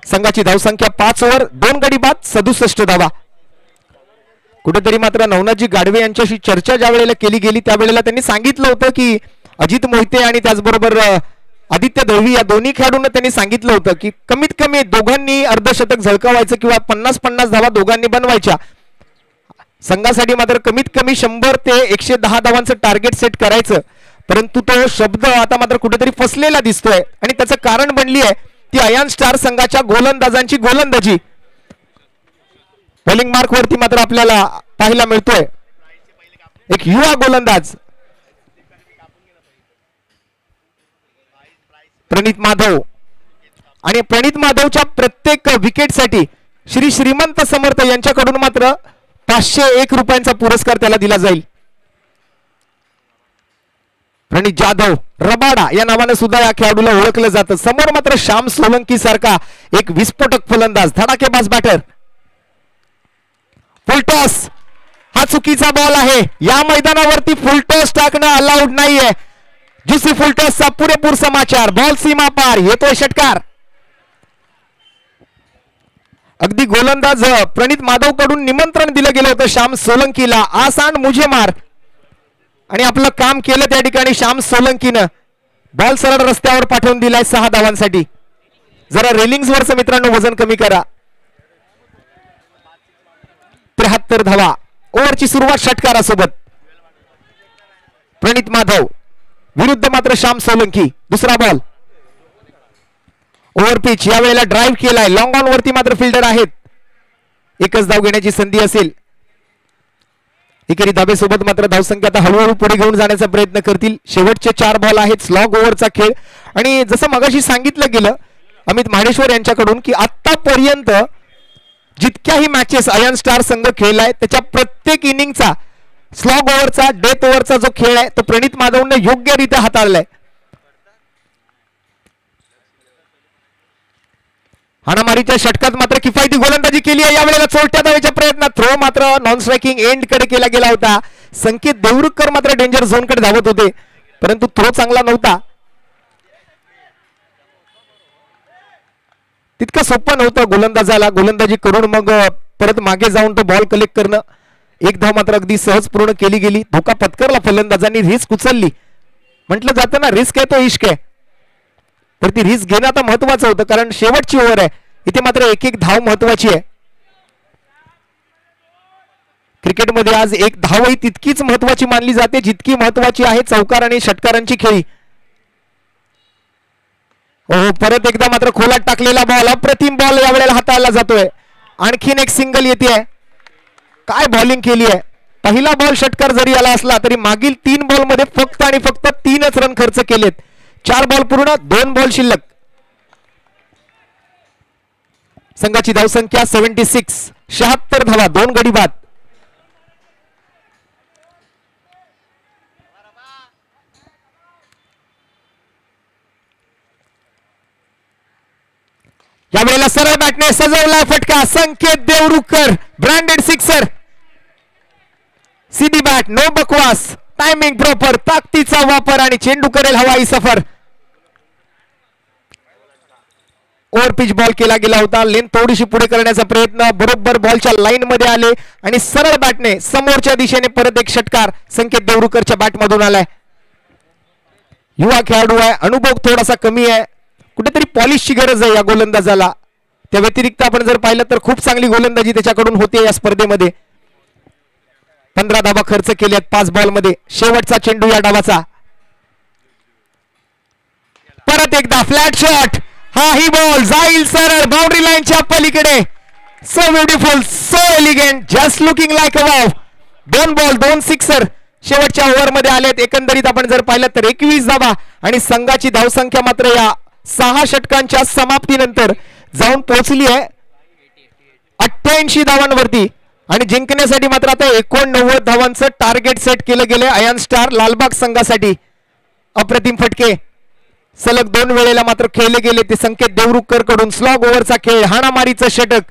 संघाची धावसंख्या 5 ओव्हर 2 गडी बाद 67 धावा. कुठेतरी मात्र नवनाथजी गाडवे यांच्याशी चर्चा ज्या वेळेला केली गेली त्यावेळेला त्यांनी सांगितलं होतं की अजित मोहिते आणि त्याचबरोबर आदित्य दळवी या दोन्ही खेळाडूंना त्यांनी सांगितलं होतं की कमीत कमी दोघांनी अर्धशतक झळकावायचं किंवा 50-50 धावा दोघांनी बनवायच्या. संघासाठी मात्र कमीत कमी 100 ते 110 धावांचं टार्गेट सेट करायचं. परंतु तो शब्द आता मात्र कुठेतरी फसलेला दिसतोय आणि त्याचं कारण बनली आहे ती अयान स्टार संघाच्या गोलंदाजांची गोलंदाजी. बॉलिंग मार्क वरती मात्र आपल्याला पाहायला मिळतोय एक युवा गोलंदाज प्रणित माधव. आणि प्रणित माधवच्या प्रत्येक विकेटसाठी श्री श्रीमंत समर्थ यांच्याकडून मात्र 501 रुपयांचा पुरस्कार त्याला दिला जाईल. प्रणित जाधव रबाडा या नावाने सुद्धा या खेळाडूला ओळखलं जातं. समोर मात्र श्याम सोलंकी सारखा एक विस्फोटक फलंदाज, धडाकेबाज बॅटर. फुलटॉस हा चुकीचा बॉल आहे. या मैदानावरती फुलटॉस टाकणं अलाउड नाहीये. जुसी फुलटॉसचा पुरेपूर समाचार. बॉल सीमा पार, येतोय षटकार. अगदी गोलंदाज प्रणित माधव कडून निमंत्रण दिलं गेलं होतं श्याम सोलंकीला, आसान मुझे मार, आणि आपलं काम केलं त्या ठिकाणी श्याम सोलंकीनं. बॉल सरळ रस्त्यावर पाठवून दिलाय 6 धावांसाठी. जरा रेलिंग्स वरचं मित्रांनो वजन कमी करा. 73 धावा. ओव्हरची सुरुवात षटकारासोबत. प्रणित माधव विरुद्ध मात्र श्याम सोलंकी. दुसरा बॉल. ओव्हर पिच, यावेळेला ड्राईव्ह केलाय. लॉंग ऑन वरती मात्र फिल्डर आहेत. एकच धाव घेण्याची संधी असेल. एकेरी धाबेसोबत मात्र धावसंख्या आता हळूहळू पुढे घेऊन जाण्याचा प्रयत्न करतील. शेवटचे 4 बॉल आहेत. स्लॉग ओव्हरचा खेळ. आणि जसं मगाशी सांगितलं गेलं अमित माहेश्वर यांच्याकडून की आतापर्यंत जितक्याही मॅचेस अयान स्टार संघ खेळलाय त्याच्या प्रत्येक इनिंगचा स्लॉग ओव्हरचा, डेथ ओव्हरचा जो खेळ आहे तो प्रणित माधवने योग्यरित्या हाताळलाय. हाणामारीच्या षटकात मात्र किफायती गोलंदाजी केली आहे. यावेळेला चोरट्या धावेच्या प्रयत्नात थ्रो मात्र नॉन स्ट्रायकिंग एंड कडे केला गेला होता. संकेत देवरुखकर मात्र डेंजर झोन कडे धावत होते परंतु थ्रो चांगला नव्हता. तितकं सोपं नव्हतं गोलंदाजाला गोलंदाजी करून मग परत मागे जाऊन तो बॉल कलेक्ट करणं. एक धाव मात्र अगदी सहज पूर्ण केली गेली. धोका पत्करला फलंदाजांनी, रिस्क उचलली. म्हटलं जातं ना रिस्क आहे तो इश्क आहे, तर ती रिस्क घेणं आता महत्वाचं होतं कारण शेवटची ओव्हर आहे. इथे मात्र एक एक धाव महत्वाची आहे. क्रिकेटमध्ये आज एक धावही तितकीच महत्वाची मानली जाते जितकी महत्वाची आहे चौकार आणि षटकारांची खेळी. हो, परत एकदा मात्र खोलात टाकलेला बॉल, अप्रतिम बॉल यावेळेला हाताळला जातोय. आणखीन एक सिंगल येते. काय बॉलिंग केली आहे. पहिला बॉल षटकार जरी आला असला तरी मागील 3 बॉल मध्ये फक्त आणि फक्त 3च रन खर्च केलेत. 4 बॉल पूर्ण, 2 बॉल शिल्लक. संघाची धावसंख्या 76, 76 धावा, 2 गडी बाद. यावेळेला सरळ बॅटने सजवलाय फटका. संकेत देवरुखकर ब्रँडेड सिक्सर. सीधी बॅट, नो बकवास, टायमिंग प्रॉपर, ताकदीचा वापर आणि चेंडू करेल हवाई सफर. ओव्हर पिच बॉल केला गेला होता. लेन थोडीशी पुढे करण्याचा प्रयत्न, बरोबर बॉलच्या लाईन मध्ये आले आणि सरळ बॅटने समोरच्या दिशेने परत एक षटकार संकेत देवरुखकरच्या बॅट मधून आलाय. युवा खेळाडू आहे, अनुभव थोडासा कमी आहे, कुठेतरी पॉलिशची गरज आहे या गोलंदाजाला. त्या व्यतिरिक्त आपण जर पाहिलं तर खूप चांगली गोलंदाजी त्याच्याकडून होते या स्पर्धेमध्ये. 15 धावा खर्च केल्यात 5 बॉलमध्ये. शेवटचा चेंडू या डावाचा. परत एकदा फ्लॅट शॉट. हा ही बॉल जाईल सरळ बाउंड्री लाईनच्या पलीकडे. So beautiful, so elegant, just looking like a wow. 2 ball 2 sixer शेवटच्या ओव्हरमध्ये आलेत. एकंदरीत आपण जर पाहिलं तर 21 धावा आणि संघाची धावसंख्या मात्र या 6 षटकांच्या समाप्तीनंतर जाऊन पोहोचली आहे 88 धावांवरती. आणि जिंकण्यासाठी मात्र आता 89 धावांचं टार्गेट सेट केलं गेलं अयन स्टार लालबाग संघासाठी. अप्रतिम फटके सलग 2 वेळेला मात्र खेळले गेले ते संकेत देवरुखकर कडून. स्लॉग ओव्हरचा खेळ, हाणामारीचं षटक.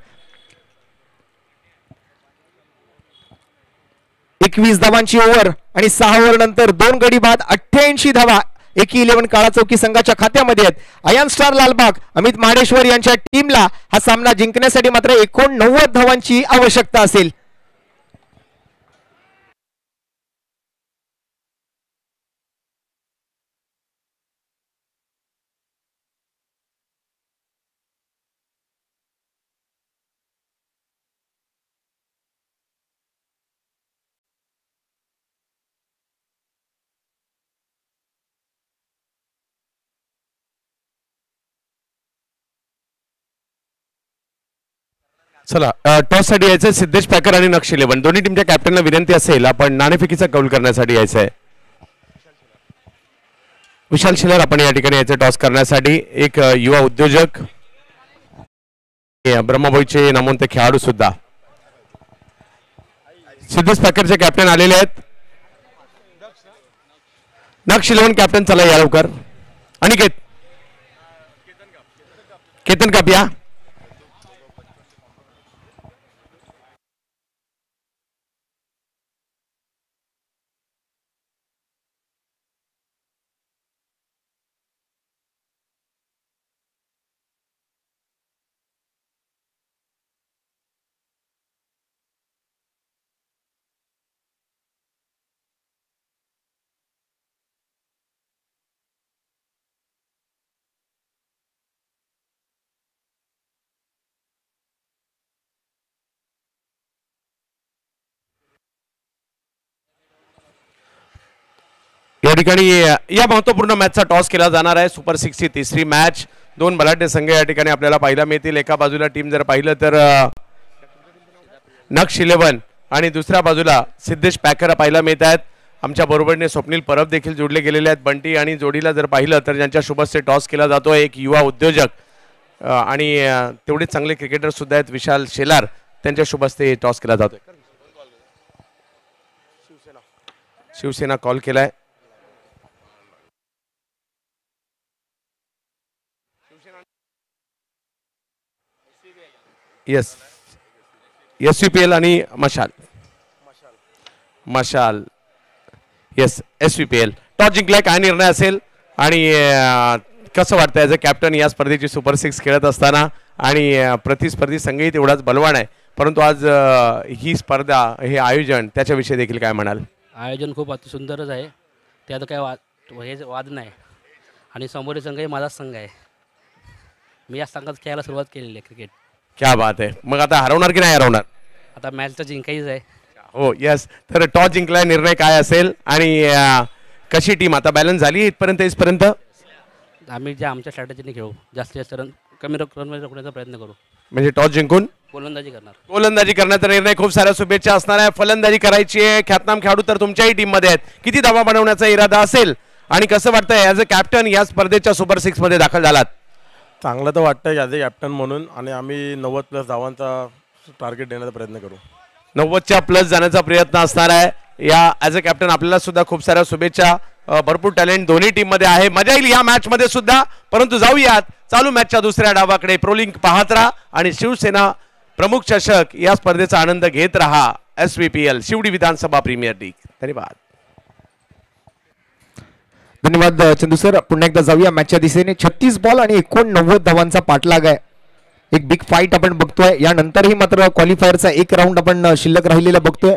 21 धावांची ओव्हर आणि 6 ओव्हर नंतर 2 गडी बाद 88 धावा एकी 11 काळा चौकी संघाच्या खात्यामध्ये आहेत. अयन स्टार लालबाग अमित माडेश्वर यांच्या टीमला हा सामना जिंकण्यासाठी मात्र 89 धावांची आवश्यकता असेल. चला टॉस साठी यायचं सिद्धेश पॅकर आणि नक्ष 11 दोन्ही टीमच्या कॅप्टनला विनंती असेल आपण नाणेफेकीचा कौल करण्यासाठी यायचं आहे. विशाल शिलर आपण या ठिकाणी यायचं टॉस करण्यासाठी. एक युवा उद्योजक ब्रह्मभोईचे नामवंत खेळाडू सुद्धा. सिद्धेश पॅकरचे कॅप्टन आलेले आहेत. नक्ष 11 कॅप्टन चला या लवकर. अनिकेत केतन काप या. या ठिकाणी या महत्त्वपूर्ण मॅचचा टॉस केला जाणार आहे. सुपर 6 ची तिसरी मॅच. 2 बलाढ्य संघ या ठिकाणी आपल्याला पाहायला मिळतील. एका बाजूला टीम जर पाहिलं तर नक्ष 11 आणि दुसऱ्या बाजूला सिद्धेश पॅकर पाहायला मिळत आहेत. आमच्या बरोबरने स्वप्नील परब देखील जोडले गेलेले आहेत. बंटी आणि जोडीला जर पाहिलं तर ज्यांच्या शुभस्ते टॉस केला जातोय एक युवा उद्योजक आणि तेवढेच चांगले क्रिकेटर सुद्धा आहेत विशाल शेलार, त्यांच्या शुभस्ते टॉस केला जातोय. शिवसेना कॉल केलाय. येस SVPL आणि मशाल येस SVPL. टॉस जिंकलाय, काय निर्णय असेल आणि कसं वाटतं ॲज अ कॅप्टन या स्पर्धेची सुपर 6 खेळत असताना. आणि प्रतिस्पर्धी संघही तेवढाच बलवान आहे, परंतु आज ही स्पर्धा हे आयोजन त्याच्याविषयी देखील काय म्हणाल? आयोजन खूप अतिसुंदरच आहे, त्यात काय वाद नाही. आणि समोरील संघही माझाच संघ आहे. मी या संघात खेळायला सुरुवात केलेली आहे क्रिकेट. क्या बात आहे. मग आता हरवणार की नाही हरवणार? आता मॅच तर जिंकायच आहे. हो येस. तर टॉस जिंकलाय, निर्णय काय असेल आणि कशी टीम आता बॅलन्स झाली इथपर्यंत? आम्ही जे आमच्या स्ट्रॅटेजीने खेळू, जास्तीत जास्त रन कमी रनमध्ये रोखण्याचा प्रयत्न करू. म्हणजे टॉस जिंकून गोलंदाजी करणार. गोलंदाजी करण्याचा निर्णय. खूप साऱ्या शुभेच्छा असणार आहे. फलंदाजी करायची आहे. ख्यातनाम खेळाडू तर तुमच्याही टीम मध्ये आहेत. किती धावा बनवण्याचा इरादा असेल आणि कसं वाटतंय ॲज अ कॅप्टन या स्पर्धेच्या सुपर 6 मध्ये दाखल झालात? चांगलं तर वाटतं ॲज अ कॅप्टन म्हणून, आणि आम्ही 90+ धावांचा टार्गेट देण्याचा प्रयत्न करू. 90च्या प्लस जाण्याचा प्रयत्न असणार आहे. या ॲज अ कॅप्टन आपल्याला सुद्धा खूप साऱ्या शुभेच्छा. भरपूर टॅलेंट दोन्ही टीम मध्ये आहे. मजा येईल या मॅच मध्ये सुद्धा. परंतु जाऊयात चालू मॅचच्या दुसऱ्या डावाकडे. प्रोलिंग पाहत राहा आणि शिवसेना प्रमुख चषक या स्पर्धेचा आनंद घेत रहा. SVPL शिवडी विधानसभा प्रीमियर लीग. धन्यवाद. धन्यवाद चंदू सर. पुन्हा एकदा जाऊया मॅचच्या दिशेने. 36 बॉल आणि 89 धावांचा पाठलाग आहे. एक बिग फाईट आपण बघतोय. यानंतरही मात्र क्वालिफायरचा एक राऊंड आपण शिल्लक राहिलेला बघतोय.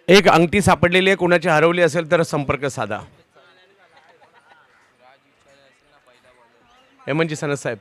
एक अंगठी सापडलेली आहे, कोणाची हरवली असेल तर संपर्क साधा. हेमंतजी सनद साहेब.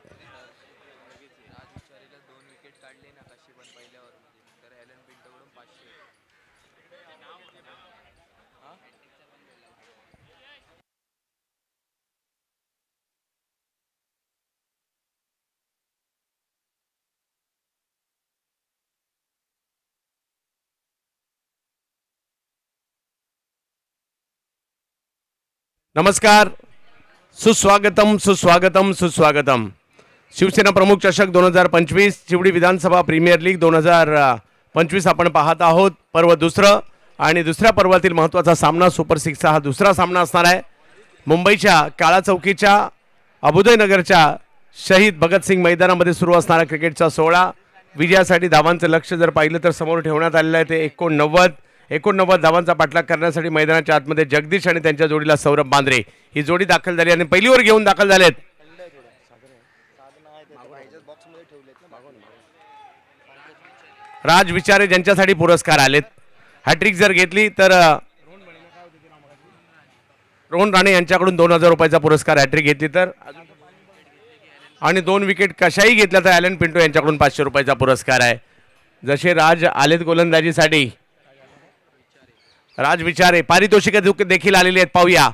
नमस्कार, सुस्वागतम सुस्वागतम सुस्वागतम. शिवसेना प्रमुख चषक 2025 चिवडी विधानसभा प्रीमियर लीग 2025 आपण पाहत आहोत. पर्व दुसरं आणि दुसऱ्या पर्वातील महत्त्वाचा सामना सुपर सिक्सचा हा दुसरा सामना असणार आहे. मुंबईच्या काळा चौकीच्या अबुदयनगरच्या शहीद भगतसिंग मैदानामध्ये सुरू असणारा क्रिकेटचा सोहळा. विजयासाठी धावांचं लक्ष जर पाहिलं तर समोर ठेवण्यात आलेलं आहे. ते 89 धावांचा पाठलाग करण्यासाठी मैदानाच्या आतमध्ये जगदीश आणि त्यांच्या जोडीला सौरभ बांद्रे ही जोडी दाखल झाली आणि पहिलीवर घेऊन दाखल झालेत. राज विचारे ज्यांच्यासाठी पुरस्कार आलेत. हॅट्रिक जर घेतली तर रोहन राणे यांच्याकडून 2000 रुपयाचा पुरस्कार हॅट्रिक घेतली तर, आणि 2 विकेट कशाही घेतल्या तर ॲलन पिंटो यांच्याकडून 500 रुपयाचा पुरस्कार आहे. जसे राज आलेत गोलंदाजीसाठी, राज विचारे पारितोषिक देखील आलेली आहेत. पाहूया,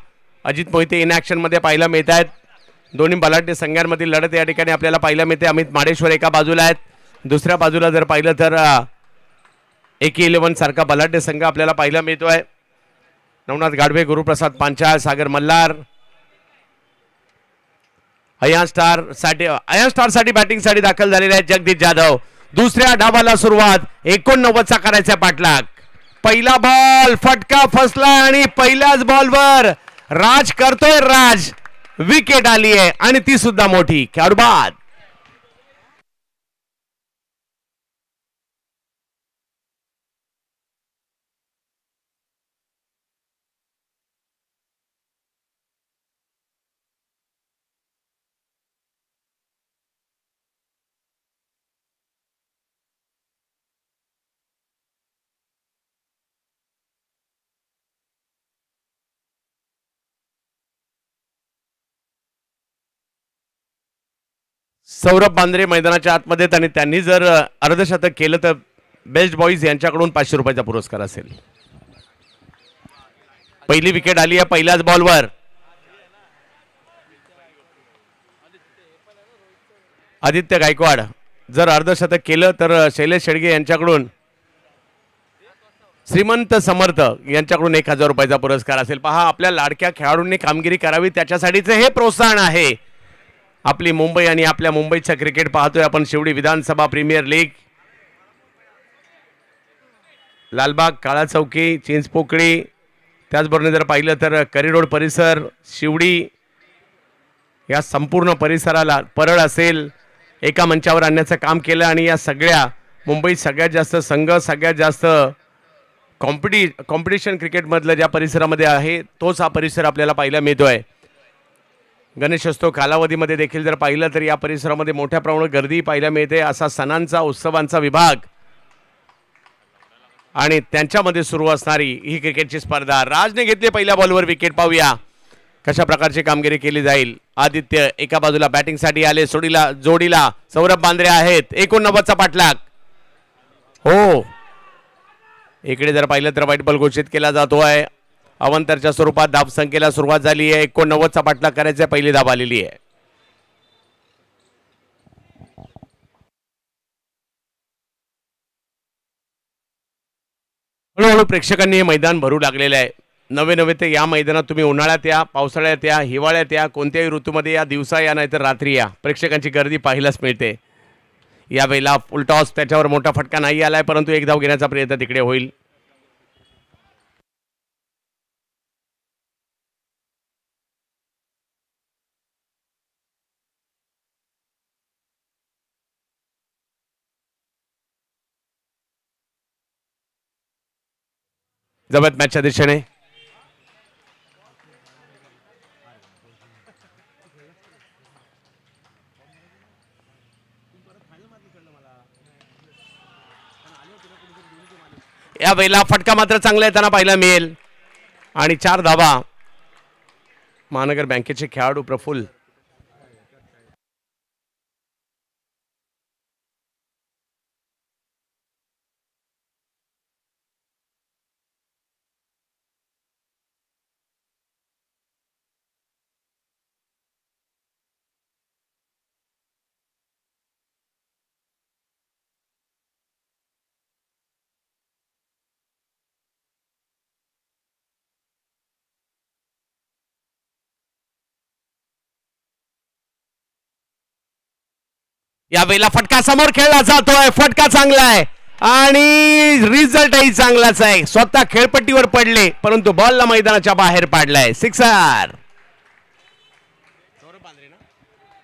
अजित मोहिते इन ॲक्शन मध्ये पाहायला मिळत आहेत. दोन्ही बलाढ्य संघांमधील लढत या ठिकाणी आपल्याला पाहायला मिळते. अमित माडेश्वर एका बाजूला आहेत, दुसऱ्या बाजूला जर पाहिलं तर AK11 सारखा बलाढ्य संघ आपल्याला पाहायला मिळतोय. नवनाथ गाढवे, गुरुप्रसाद पांचाळ, सागर मल्हार. अयान स्टार साठी बॅटिंगसाठी दाखल झालेले आहेत जगदीश जाधव. दुसऱ्या डावाला सुरुवात, 89चा करायचा पाठलाग. पहिला बॉल फटका फसला आणि पहिल्याच बॉलवर राज करतोय. राज विकेट आली आहे आणि ती सुद्धा मोठी. खेळाडू बाद. सौरभ बांद्रे मैदानाच्या आतमध्ये, आणि त्यांनी जर अर्धशतक केलं तर बेस्ट बॉईज यांच्याकडून 500 रुपयाचा पुरस्कार असेल. पहिली विकेट आली आहे पहिल्याच बॉलवर. आदित्य गायकवाड जर अर्धशतक केलं तर शैलेश शेडगे यांच्याकडून, श्रीमंत समर्थ यांच्याकडून 1000 रुपयाचा पुरस्कार असेल. पहा, आपल्या लाडक्या खेळाडूंनी कामगिरी करावी त्याच्यासाठीचे हे प्रोत्साहन आहे. आपली मुंबई आणि आपल्या मुंबईचं क्रिकेट पाहतोय आपण. शिवडी विधानसभा प्रीमियर लीग. लालबाग, काळा चौकी, चिंचपोकळी, त्याचबरोबर जर पाहिलं तर करिरोड परिसर, शिवडी या संपूर्ण परिसराला परळ असेल एका मंचावर आणण्याचं काम केलं. आणि या सगळ्या मुंबईत सगळ्यात जास्त संघ, सगळ्यात जास्त कॉम्पिटिशन क्रिकेटमधलं ज्या परिसरामध्ये आहे तोच हा परिसर आपल्याला पाहायला मिळतोय. गणेशोत्सव कालावधीमध्ये देखील जर पाहिलं तर या परिसरामध्ये मोठ्या प्रमाणात गर्दी पाहायला मिळते. असा सणांचा उत्सवांचा विभाग आणि त्यांच्यामध्ये सुरू असणारी ही क्रिकेटची स्पर्धा. राजने घेतली पहिल्या बॉलवर विकेट. पाहूया कशा प्रकारची कामगिरी केली जाईल. आदित्य एका बाजूला बॅटिंगसाठी आले, जोडीला सौरभ बांद्रे आहेत. 89चा पाठलाग. हो, इकडे जर पाहिलं तर व्हाईट बॉल घोषित केला जातोय. अवंतरच्या स्वरूपात धाब संख्येला सुरुवात झाली आहे. 89चा पाठलाग करायचा, पहिली धाब आलेली आहे. हळूहळू प्रेक्षकांनी हे मैदान भरू लागलेलं आहे. नवे ते या मैदानात तुम्ही उन्हाळ्यात या, पावसाळ्यात या, हिवाळ्यात या, कोणत्याही ऋतूमध्ये या, दिवसा या नाहीतर रात्री या, प्रेक्षकांची गर्दी पाहायलाच मिळते. यावेळेला फुलटॉस, त्याच्यावर मोठा फटका नाही आलाय, परंतु एक धाव घेण्याचा प्रयत्न तिकडे होईल. जबत मॅचच्या दिशेने या वेळेला फटका मात्र चांगला येताना पाहायला मिळेल आणि 4 धावा महानगर बँकेचे खेळाडू प्रफुल्ल. या वेळेला फटका समोर खेळला जातोय. फटका चांगला आहे आणि रिझल्टही चांगलाच आहे. स्वतः खेळपट्टीवर पडले परंतु बॉलला मैदानाच्या बाहेर पाडलाय. सिक्सर.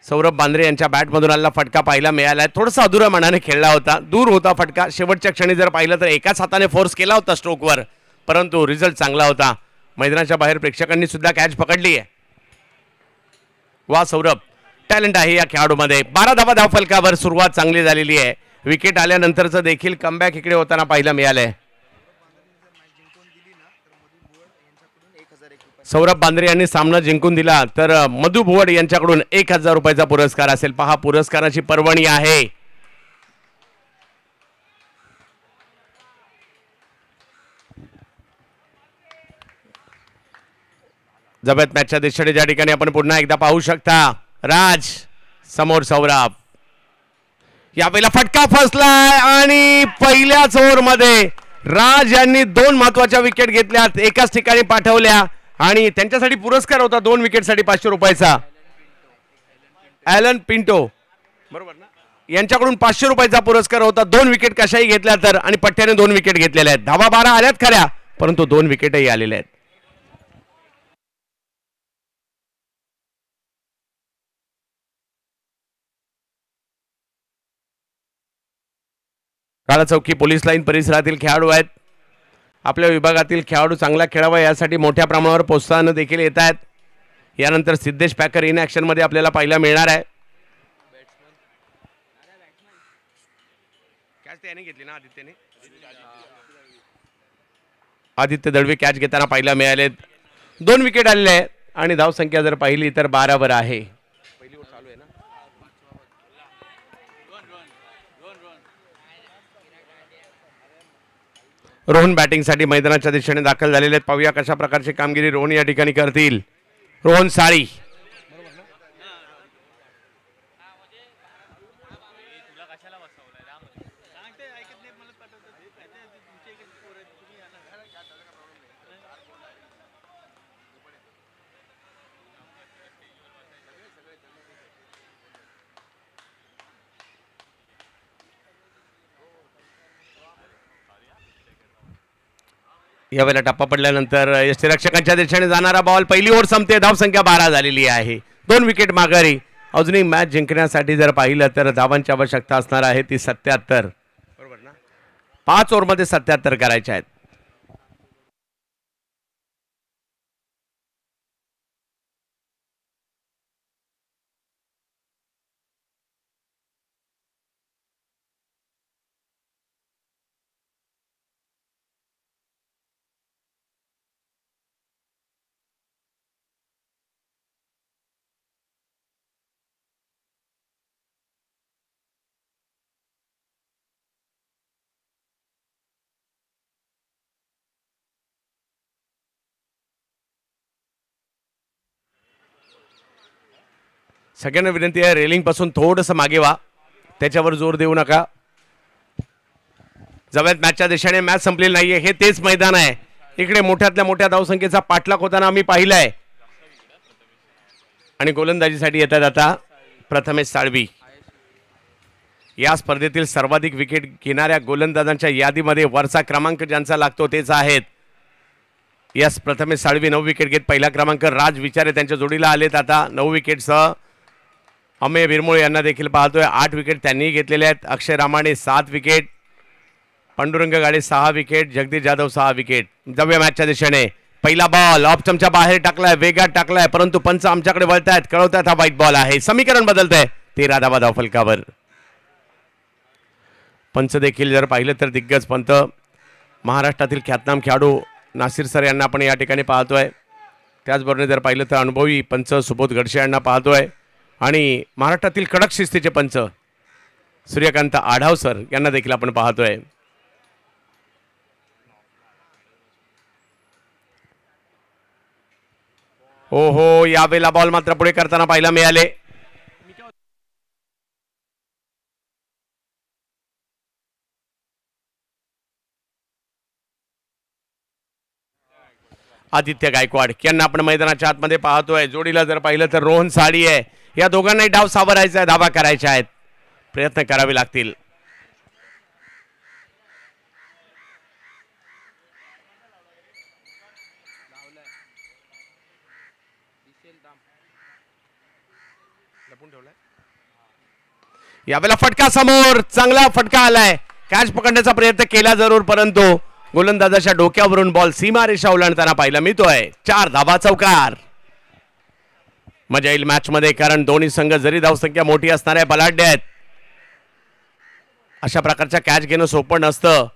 सौरभ बांद्रे यांच्या बॅटमधून आलेला फटका पाहायला मिळालाय. थोडासा अधुरा मनाने खेळला होता. दूर होता फटका. शेवटच्या क्षणी जर पाहिलं तर एकाच हाताने फोर्स केला होता स्ट्रोकवर परंतु रिझल्ट चांगला होता. मैदानाच्या बाहेर प्रेक्षकांनी सुद्धा कॅच पकडली आहे. वा सौरभ, टॅलेंट आहे या खेळाडूमध्ये. 12 धावा धाव फलकावर. सुरुवात चांगली झालेली आहे. विकेट आल्यानंतरचं देखील कमबॅक इकडे होताना पाहायला मिळालंय. सौरभ बांद्रे यांनी सामना जिंकून दिला तर मधु भुवड यांच्याकडून 1000 रुपयाचा पुरस्कार असेल. पहा पुरस्काराची पर्वणी आहे. जबरदस्त मॅचच्या दिशेने ज्या ठिकाणी आपण पुन्हा एकदा पाहू शकता. राज समोर सौरभ. यावेळेला फटका फसलाय आणि पहिल्याच ओव्हरमध्ये राज यांनी 2 महत्वाच्या विकेट घेतल्यात. एकाच ठिकाणी पाठवल्या आणि त्यांच्यासाठी पुरस्कार होता 2 विकेटसाठी 500 रुपयाचा. ॲलन पिंटो बरोबर ना, यांच्याकडून 500 रुपयाचा पुरस्कार होता. 2 विकेट कशाही घेतल्या तर आणि पट्ट्याने 2 विकेट घेतलेल्या आहेत. धावा 12 आल्यात खऱ्या परंतु 2 विकेटही आलेल्या आहेत. काळा चौकी पोलीस लाईन परिसरातील खेळाडू आहेत. आपल्या विभागातील खेळाडू चांगला खेळावा यासाठी मोठ्या प्रमाणावर प्रोत्साहन देखील येत आहेत. यानंतर सिद्धेश पॅकर इन ॲक्शन मध्ये आपल्याला पाहायला मिळणार आहे. कॅच त्याने घेतली ना आदित्यने. आदित्य दळवी कॅच घेताना पाहायला मिळाले. 2 विकेट आलेले आहेत आणि धावसंख्या जर पाहिली तर 12 वर आहे. रोहन बॅटिंगसाठी मैदानाच्या दिशेने दाखल झालेले आहेत. पाहूया कशा प्रकारची कामगिरी रोहन या ठिकाणी करतील. रोहन साळी. यावेळेला टप्पा पडल्यानंतर यष्टीरक्षकांच्या दिशेने जाणारा बॉल. पहिली ओव्हर संपते. धावसंख्या 12 झालेली आहे. 2 विकेट माघारी. अजूनही मॅच जिंकण्यासाठी जर पाहिलं तर धावांची आवश्यकता असणार आहे ती 77. बरोबर ना, 5 ओव्हरमध्ये 77 करायच्या आहेत. सगळ्यांना विनंती आहे रेलिंग पासून थोडंसं मागे व्हा. त्याच्यावर जोर देऊ नका. जवळच मॅचच्या दिशेने मॅच संपलेली नाहीये. हे तेच मैदान आहे. इकडे मोठ्यातल्या मोठ्या धावसंख्येचा पाठलाग होताना आम्ही पाहिलाय. आणि गोलंदाजीसाठी येतात आता प्रथमेश साळवी. या स्पर्धेतील सर्वाधिक विकेट घेणाऱ्या गोलंदाजांच्या यादीमध्ये वरचा क्रमांक ज्यांचा लागतो तेच आहेत. यस प्रथमेश साळवी 9 विकेट घेत पहिला क्रमांक. राज विचारे त्यांच्या जोडीला आलेत आता 9 विकेटसह. अमेय बिरमुळे यांना देखील पाहतोय 8 विकेट त्यांनीही घेतलेले आहेत. अक्षय रामाणे 7 विकेट. पांडुरंग गाडे 6 विकेट. जगदीश जाधव 6 विकेट. जाऊया मॅचच्या दिशेने. पहिला बॉल ऑफ स्टंपच्या बाहेर टाकलाय. वेगात टाकलाय परंतु पंच आमच्याकडे वळतायत. कळवतायत हा वाईट बॉल आहे. समीकरण बदलतंय. 13 धावा धाव फलकावर. पंच देखील जर पाहिलं तर दिग्गज पंत महाराष्ट्रातील ख्यातनाम खेळाडू नासिर सर यांना आपण या ठिकाणी पाहतोय. त्याचबरोबर जर पाहिलं तर अनुभवी पंच सुबोध गडशे यांना पाहतोय आणि महाराष्ट्रातील कडक शिस्तीचे पंच सूर्यकांत आढाव सर यांना देखील आपण पाहतोय. हो हो, यावेळेला बॉल मात्र पुढे करताना पाहायला मिळाले. आदित्य गायकवाड यांना आपण मैदानाच्या आतमध्ये पाहतोय. जोडीला जर पाहिलं तर रोहन साडी आहे. या दोघांनाही डाव सावरायचा आहे, धाबा करायच्या आहेत, प्रयत्न करावे लागतील. यावेळेला फटका समोर, चांगला फटका आलाय. कॅच पकडण्याचा प्रयत्न केला जरूर, परंतु गोलंदाजाच्या डोक्यावरून बॉल सीमारेषा ओलांडताना पाहायला मिळतोय. 4 धाबा, चौकार. मजा येईल मॅच मध्ये, कारण दोन्ही संघ जरी धावसंख्या मोठी असणाऱ्या बलाढ्य आहेत, अशा प्रकारच्या कॅच घेणं सोपं नसतं.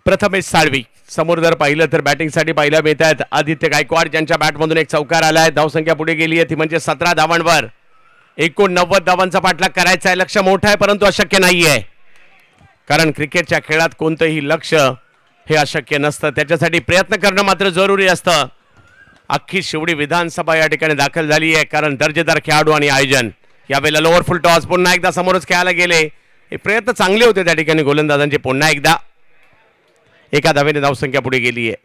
प्रथमेश साळवी समोर जर पाहिलं तर बॅटिंगसाठी पाहायला मिळत आहेत आदित्य गायकवाड, ज्यांच्या बॅटमधून एक चौकार आलाय. धावसंख्या पुढे गेली आहे ती म्हणजे 17 धावांवर. 89 धावांचा पाठलाग करायचा आहे. लक्ष्य मोठं आहे, परंतु अशक्य नाहीये, कारण क्रिकेटच्या खेळात कोणतंही लक्ष्य हे अशक्य नसतं. त्याच्यासाठी प्रयत्न करणं मात्र जरुरी असतं. अख्खी शिवडी विधानसभा या ठिकाणी दाखल झाली आहे, कारण दर्जेदार खेळाडू आणि आयोजन. यावेळेला लोअर फुल टॉस पुन्हा एकदा समोरच खेळायला गेले. हे प्रयत्न चांगले होते त्या ठिकाणी गोलंदाजांचे. पुन्हा एकदा एका धावेने धावसंख्या पुढे गेली आहे.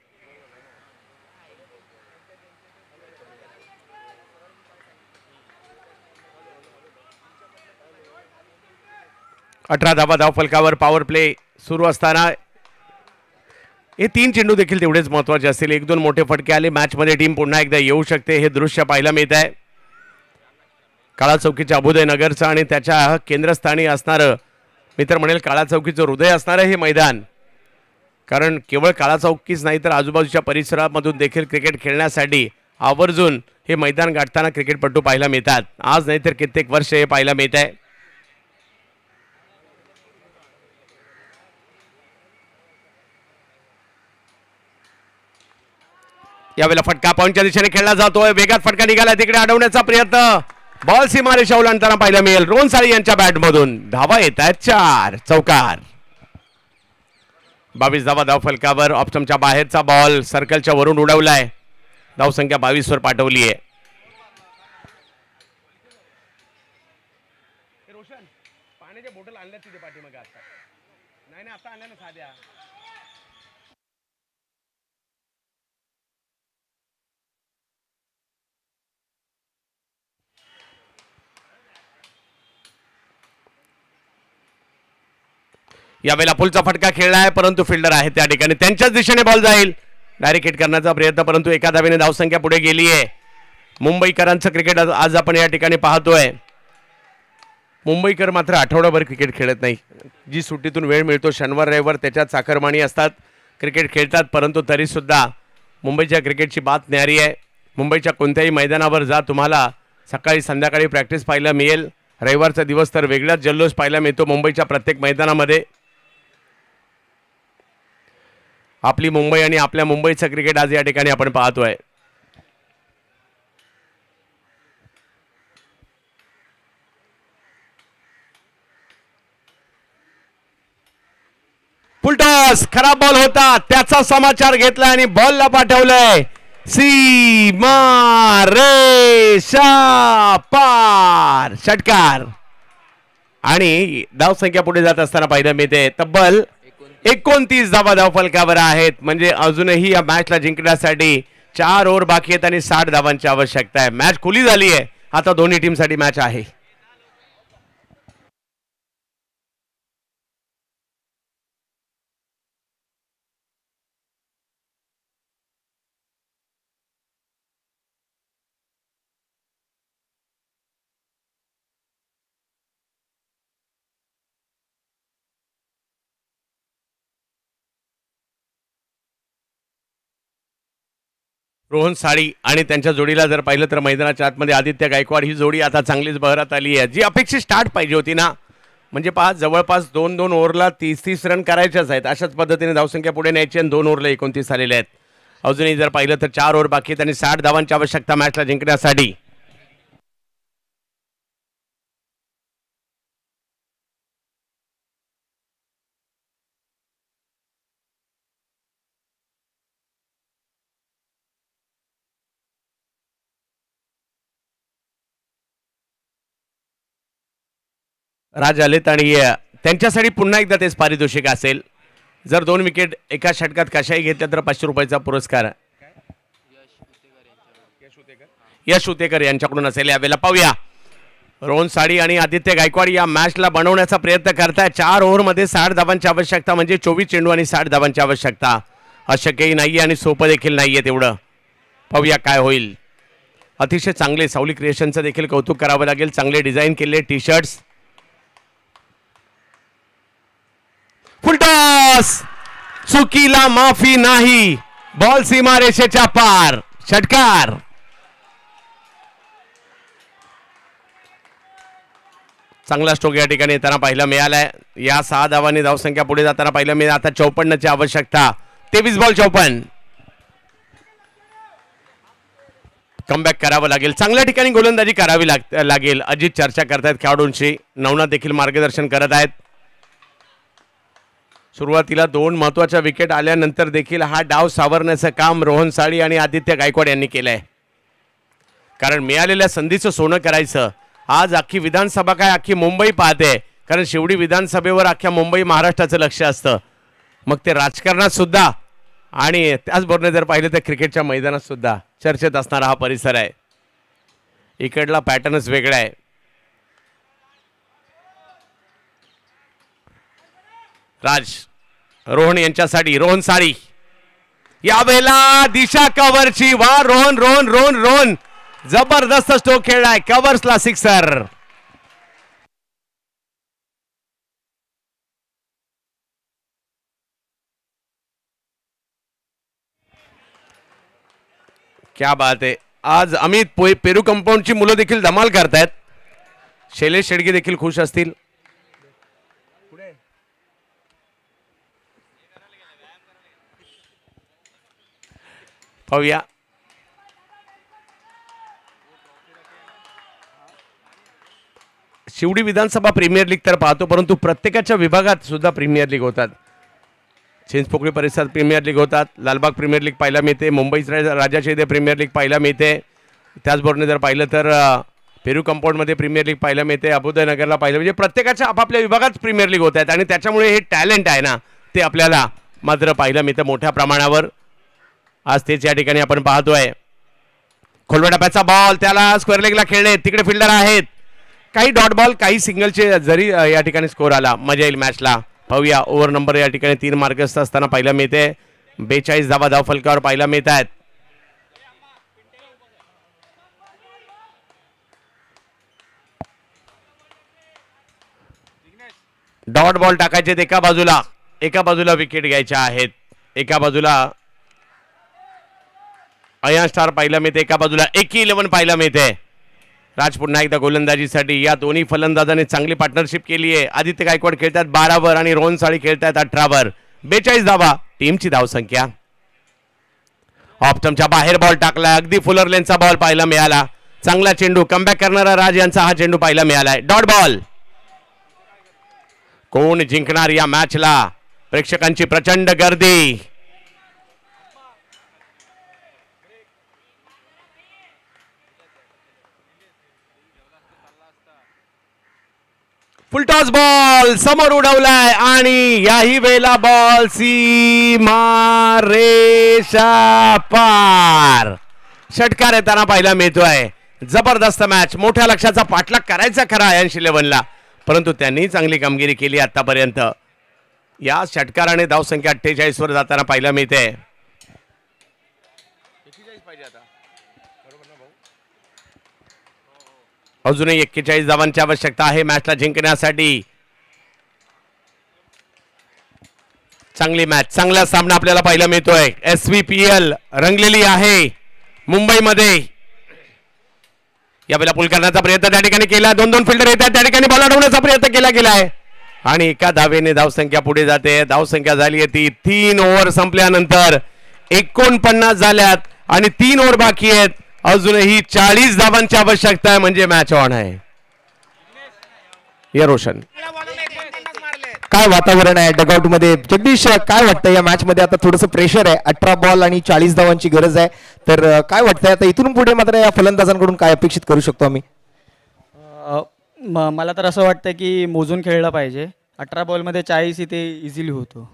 अठरा धावा धावफलकावर पॉवर प्ले सुरू असताना हे 3 चेंडू देखील तेवढेच महत्वाचे असतील. 1-2 मोठे फटके आले. मॅच मध्ये टीम पुन्हा एकदा येऊ शकते, हे दृश्य पाहायला मिळत आहे. काळा चौकीच्या अभुदय नगरचं आणि त्याच्या केंद्रस्थानी असणारं, मी तर म्हणेल काळा चौकीचं हृदय असणारं हे मैदान, कारण केवळ काळा चौकीच नाही तर आजूबाजूच्या परिसरामधून देखील क्रिकेट खेळण्यासाठी आवर्जून हे मैदान गाठताना क्रिकेटपटू पाहायला मिळतात. आज नाही तर कित्येक वर्ष हे पाहायला मिळत आहे. यावेळेला फटका पॉईंटच्या दिशेने खेळला जातोय. वेगात फटका निघाला, तिकडे अडवण्याचा प्रयत्न. बॉल सीमारेषा ओलांडताना पाहायला मिळेल. रोहन साळी यांच्या बॅटमधून धावा येत आहेत. 4 चौकार. 22 धावा धावफलकावर. ऑप्शनच्या बाहेरचा बॉल सर्कलच्या वरून उडवलाय. धावसंख्या 22 वर पाठवली आहे. पाण्याच्या बॉटल आणल्या तिथे पाठीमागे आता नाही आता आणल्या ना साध्या. यावेळेला पुलचा फटका खेळलाय, परंतु फिल्डर आहे त्या ठिकाणी, त्यांच्याच दिशेने बॉल जाईल. डायरेक्ट हिट करण्याचा प्रयत्न, परंतु एका धावेने धावसंख्या पुढे गेली आहे. मुंबईकरांचं क्रिकेट आज आपण या ठिकाणी पाहतोय. मुंबईकर मात्र आठवडाभर क्रिकेट खेळत नाही. जी सुट्टीतून वेळ मिळतो शनिवार रविवार त्याच्यात चाकरमानी असतात, क्रिकेट खेळतात, परंतु तरी सुद्धा मुंबईच्या क्रिकेटची बात न्यारी आहे. मुंबईच्या कोणत्याही मैदानावर जा, तुम्हाला सकाळी संध्याकाळी प्रॅक्टिस पाहायला मिळेल. रविवारचा दिवस तर वेगळाच जल्लोष पाहायला मिळतो मुंबईच्या प्रत्येक मैदानामध्ये. आपली मुंबई आणि आपल्या मुंबईचं क्रिकेट आज या ठिकाणी आपण पाहतोय. फुलटॉस, खराब बॉल होता, त्याचा समाचार घेतला आणि बॉलला पाठवलंय सीमा रेषा पार. षटकार आणि धावसंख्या पुढे जात असताना पाहायला मिळते. तब्बल 29 धावा धावफलकावर आहेत. म्हणजे अजूनही या मॅचला जिंकण्यासाठी 4 ओव्हर बाकी आहेत आणि 60 धावांची आवश्यकता आहे. मॅच खुली झाली आहे. आता दोन्ही टीमसाठी मॅच आहे. रोहन साळी आणि त्यांच्या जोडीला जर पाहिलं तर मैदानाच्या आतमध्ये आदित्य गायकवाड ही जोडी आता चांगलीच बहरात आली आहे, जी अपेक्षित स्टार्ट पाहिजे होती ना. म्हणजे पहा जवळपास 2-2 ओव्हरला 30-30 रन करायच्याच आहेत. अशाच पद्धतीने धावसंख्या पुढे न्यायची आणि 2 ओव्हरला 29 आलेले आहेत. अजूनही जर पाहिलं तर 4 ओव्हर बाकी आहेत आणि 60 धावांची आवश्यकता मॅचला जिंकण्यासाठी. राज आलेत आणि त्यांच्यासाठी पुन्हा एकदा तेच पारितोषिक असेल. जर 2 विकेट एका षटकात कशाही घेतल्या तर 500 रुपयाचा पुरस्कार यश उतेकर यांच्याकडून असेल. यावेळेला पाहूया रोहन साळी आणि आदित्य गायकवाड या मॅचला बनवण्याचा प्रयत्न करताय. 4 ओव्हरमध्ये 60 धावांची आवश्यकता म्हणजे 24 चेंडू आणि 60 धावांची आवश्यकता. अशक्यही नाहीये आणि सोपं देखील नाहीये तेवढं. पाहूया काय होईल. अतिशय चांगले सावली क्रिएशनचं देखील कौतुक करावं लागेल. चांगले डिझाईन केले टी शर्ट्स. फुलटॉस चुकीला माफी नाही. बॉल सीमारेषेच्या पार. षटकार. चांगला स्ट्रोक या ठिकाणी येताना पाहायला मिळालाय. या 6 धावांनी धावसंख्या पुढे जाताना पाहायला मिळाली. आता 54ची आवश्यकता. 23 बॉल 54. कमबॅक करावं लागेल. चांगल्या ठिकाणी गोलंदाजी करावी लागेल. अजित चर्चा करतायत खेळाडूंशी. नवनाथ देखील मार्गदर्शन करत आहेत. सुरुवातीला 2 महत्वाच्या विकेट आल्यानंतर देखील हा डाव सावरण्याचं काम रोहन साळी आणि आदित्य गायकवाड यांनी केलंय. कारण मिळालेल्या संधीचं सोनं करायचं. आज अख्खी विधानसभा काय अख्खी मुंबई पाहते. कारण शेवटी विधानसभेवर अख्ख्या मुंबई महाराष्ट्राचं लक्ष असतं. मग ते राजकारणात सुद्धा आणि त्याचबरोबर जर पाहिलं तर क्रिकेटच्या मैदानात सुद्धा चर्चेत असणारा हा परिसर आहे. इकडला पॅटर्नच वेगळा आहे. राज रोहन यांच्यासाठी रोहन साळी यावेळेला दिशा कव्हरची. वा रोहन रोहन रोहन रोहन जबरदस्त स्ट्रोक खेळलाय. कव्हर्सला सिक्सर. क्या बात आहे. आज अमित पेरू कंपाऊंडची मुलं देखील धमाल करतायत. शैलेश शेडगे देखील खुश असतील. पाहूया शिवडी विधानसभा प्रीमियर लीग तर पाहतो, परंतु प्रत्येकाच्या विभागात सुद्धा प्रीमियर लीग होतात. चिंचपोकळी परिसरात प्रीमियर लीग होतात. लालबाग प्रीमियर लीग पाहायला मिळते. मुंबईत राजाच्या इथे प्रीमियर लीग पाहायला मिळते. त्याचबरोबर जर पाहिलं तर पेरू कंपाऊंडमध्ये प्रीमियर लीग पाहायला मिळते. अबुदय नगरला पाहिलं. म्हणजे प्रत्येकाच्या आपापल्या विभागात प्रीमियर लीग होत आहेत आणि त्याच्यामुळे हे टॅलेंट आहे ना ते आपल्याला मात्र पाहायला मिळतं मोठ्या प्रमाणावर. आज तेच या ठिकाणी आपण पाहतोय. खोलवा टप्प्याचा बॉल त्याला स्क्वेअर लेगला खेळणे. तिकडे फिल्डर आहेत. काही डॉट बॉल काही सिंगलचे जरी या ठिकाणी स्कोर आला मजा येईल मॅचला. पाहूया ओव्हर नंबर या ठिकाणी 3 मार्कस्त असताना पाहायला मिळते. 42 धावा धाव फलकावर पाहायला मिळत आहेत. डॉट बॉल टाकायचे एका बाजूला विकेट घ्यायच्या आहेत. एका बाजूला अयन स्टार पाहायला मिळते. एका बाजूला 11 पाहायला मिळते. राज पुन्हा एकदा गोलंदाजीसाठी. या दोन्ही फलंदाजांनी चांगली पार्टनरशिप केली आहे. आदित्य गायकवाड खेळतात 12 वर आणि रोहन साळी खेळतात 18 वर. 42 धावा टीमची धावसंख्या. ऑफ स्टंपच्या बाहेर बॉल टाकला. अगदी फुलर लेनचा बॉल पाहायला मिळाला. चांगला चेंडू. कमबॅक करणारा राज यांचा हा चेंडू पाहायला मिळालाय. Dot ball. कोण जिंकणार या मॅचला. प्रेक्षकांची प्रचंड गर्दी. फुलटॉस बॉल समोर उडवलाय आणि याही वेळेला बॉल सीमा रेषा पार. षटकार येताना पाहायला मिळतोय. जबरदस्त मॅच. मोठ्या लक्षाचा पाठलाग करायचा खरा अयन 11ला, परंतु त्यांनी चांगली कामगिरी केली आतापर्यंत. या षटकाराने धावसंख्या 48 वर जाताना पाहायला मिळते. अजूनही 41 धावांची आवश्यकता आहे मॅचला जिंकण्यासाठी. चांगली मॅच चांगला सामना आपल्याला पाहायला मिळतोय. SVPL रंगलेली आहे. मुंबईमध्ये यावेळेला पूल करण्याचा प्रयत्न त्या ठिकाणी केला. 2-2 फिल्डर येतात त्या ठिकाणी बॉल अडवण्याचा प्रयत्न केला गेलाय आणि एका धावेने धावसंख्या पुढे जाते. धावसंख्या झाली आहे ती 3 ओव्हर संपल्यानंतर 49 झाल्यात आणि 3 ओव्हर बाकी आहेत. अजूनही 40 धावांची आवश्यकता आहे म्हणजे मॅच ऑन आहे. या रोशन काय वातावरण आहे डगआउट मध्ये जगदीश, काय वाटतं या मॅच मध्ये? आता थोडंसं प्रेशर आहे, 18 बॉल आणि 40 धावांची गरज आहे, तर काय वाटतंय आता इथून पुढे मात्र या फलंदाजांकडून काय अपेक्षित करू शकतो आम्ही? मला तर असं वाटतं की मोजून खेळलं पाहिजे. 18 बॉलमध्ये 40 इथे इझिली होतो.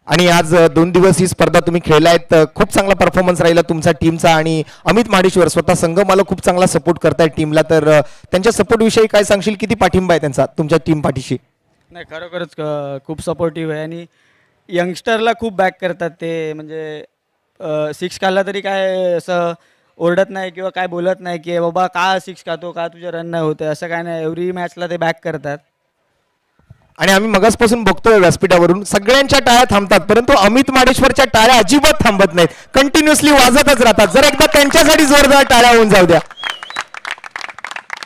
आणि आज 2 दिवस ही स्पर्धा तुम्ही खेळलायत, खूप चांगला परफॉर्मन्स राहिला तुमचा टीमचा आणि अमित माडेश्वर स्वतः संघ मला खूप चांगला सपोर्ट करतायत टीमला, तर त्यांच्या सपोर्ट विषयी काय सांगशील? किती पाठिंबा आहे त्यांचा तुमच्या टीम पाठीशी? नाही, खरोखरच खूप सपोर्टिव्ह आहे आणि यंगस्टरला खूप बॅक करतात ते. म्हणजे 6 काढला तरी काय असं ओरडत नाही किंवा काय बोलत नाही की बाबा का 6 खातो, का तुझे रन नाही होते, असं काय नाही. एव्हरी मॅचला ते बॅक करतात. आणि आम्ही मगासपासून बघतोय व्यासपीठावरून सगळ्यांच्या टाळ्या थांबतात, परंतु अमित माडेश्वरच्या टाळ्या अजिबात थांबत नाहीत, कंटिन्युअसली वाजतच राहतात. जर एकदा त्यांच्यासाठी जोरदार टाळ्या होऊन जाऊ द्या.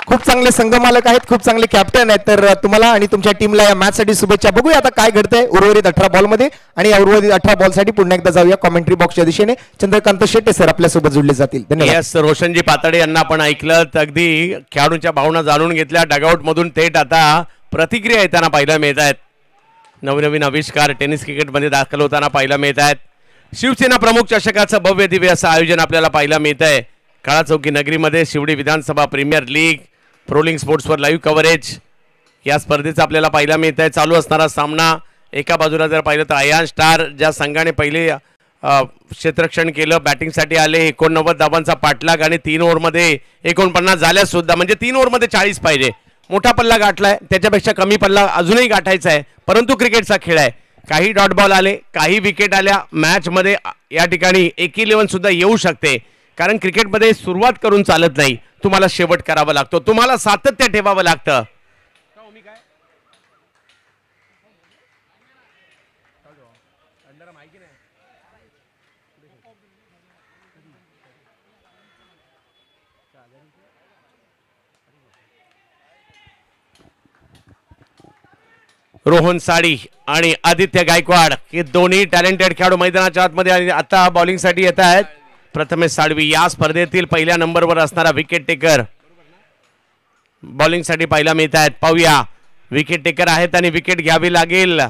खूप चांगले संघमालक आहेत, खूप चांगले कॅप्टन आहेत, तर तुम्हाला आणि तुमच्या टीमला या मॅच साठी शुभेच्छा. बघूया आता काय घडतंय उर्वरित 18 बॉलमध्ये आणि या उर्वरित 18 बॉलसाठी पुन्हा एकदा जाऊया कॉमेंट्री बॉक्सच्या दिशेने. चंद्रकांत शेट्टे सर आपल्यासोबत जोडले जातील. धन्यवाद. यस, रोशनजी पातळे यांना आपण ऐकलं, अगदी खेळाडूंच्या भावना जाणून घेतल्या. डगआउट मधून थेट आता प्रतिक्रिया येताना पाहायला मिळत आहेत. नवनवीन आविष्कार टेनिस क्रिकेटमध्ये दाखल होताना पाहायला मिळत आहेत. शिवसेना प्रमुख चषकाचं भव्य दिव्य असं आयोजन आपल्याला पाहायला मिळत आहे. काळाचौकी नगरीमध्ये शिवडी विधानसभा प्रीमियर लीग प्रोलिंग स्पोर्ट्सवर लाईव्ह कव्हरेज या स्पर्धेचं आपल्याला पाहायला मिळत आहे. चालू असणारा सामना एका बाजूला जर पाहिलं तर अयान स्टार ज्या संघाने पहिले क्षेत्ररक्षण केलं, बॅटिंगसाठी आले, 89 धावांचा पाठलाग आणि 3 ओव्हरमध्ये 49 झाल्या सुद्धा, म्हणजे 3 ओव्हरमध्ये 40 पाहिजे. मोठा पल्ला गाठलाय, त्याच्यापेक्षा कमी पल्ला अजूनही गाठायचा आहे, परंतु क्रिकेटचा खेळ आहे. काही डॉट बॉल आले, काही विकेट आल्या. मॅचमध्ये या ठिकाणी 11 सुद्धा येऊ शकते, कारण क्रिकेटमध्ये सुरुवात करून चालत नाही, तुम्हाला शेवट करावा लागतो, तुम्हाला सातत्य ठेवावं लागतं. रोहन साडी आणि आदित्य गायकवाड हे दोन्ही टॅलेंटेड खेळाडू मैदानाच्या आतमध्ये आणि आता बॉलिंगसाठी येत आहेत. प्रथमेश साळवी या स्पर्धेतील पहिल्या नंबरवर असणारा विकेट टेकर बॉलिंगसाठी पाहायला मिळत आहेत. पाहूया, विकेट टेकर आहेत आणि विकेट घ्यावी लागेल,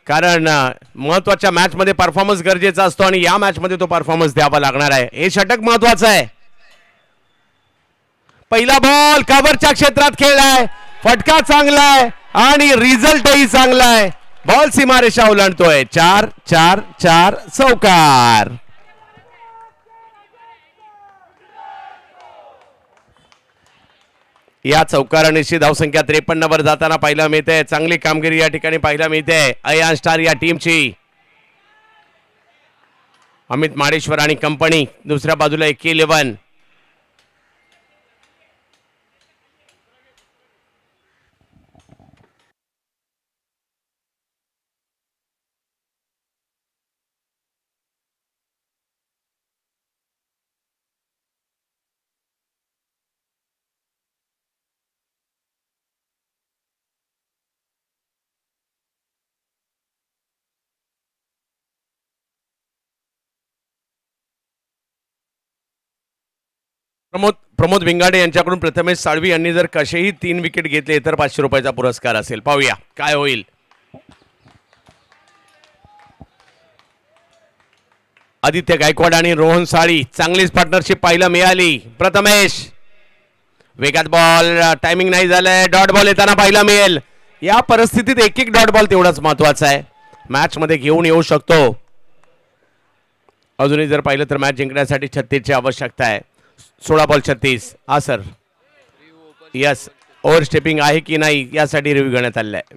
कारण महत्वाच्या मॅच मध्ये परफॉर्मन्स गरजेचा असतो आणि या मॅच मध्ये तो परफॉर्मन्स द्यावा लागणार आहे. हे षटक महत्वाचं आहे. पहिला बॉल कव्हरच्या क्षेत्रात खेळलाय, फटका चांगला आहे आणि रिझल्टही चांगला आहे. बॉल सीमारेषा ओलांडतोय. 4-4-4 चौकार. या चौकारानिशी धावसंख्या 53 वर जाताना पाहायला मिळते. चांगली कामगिरी या ठिकाणी पाहायला मिळते अयान स्टार या टीमची. अमित माडेश्वर आणि कंपनी दुसऱ्या बाजूला 11. प्रमोद विंगाडे यांच्याकडून प्रथमेश साळवी यांनी जर कसेही 3 विकेट घेतले तर 500 रुपयाचा पुरस्कार असेल. पाहूया काय होईल. आदित्य गायकवाड आणि रोहन साळी चांगलीच पार्टनरशिप पाहायला मिळाली. प्रथमेश वेगात बॉल, टायमिंग नाही झालंय, डॉट बॉल येताना पाहायला मिळेल. या परिस्थितीत एक डॉट बॉल तेवढाच महत्वाचा आहे, मॅच मध्ये घेऊन येऊ शकतो. अजूनही जर पाहिलं तर मॅच जिंकण्यासाठी 36 ची आवश्यकता आहे. 16 बॉल 36. हा सर, यस, ओव्हर स्टेपिंग आहे की नाही यासाठी रिव्ह्यू घेण्यात आलेला आहे.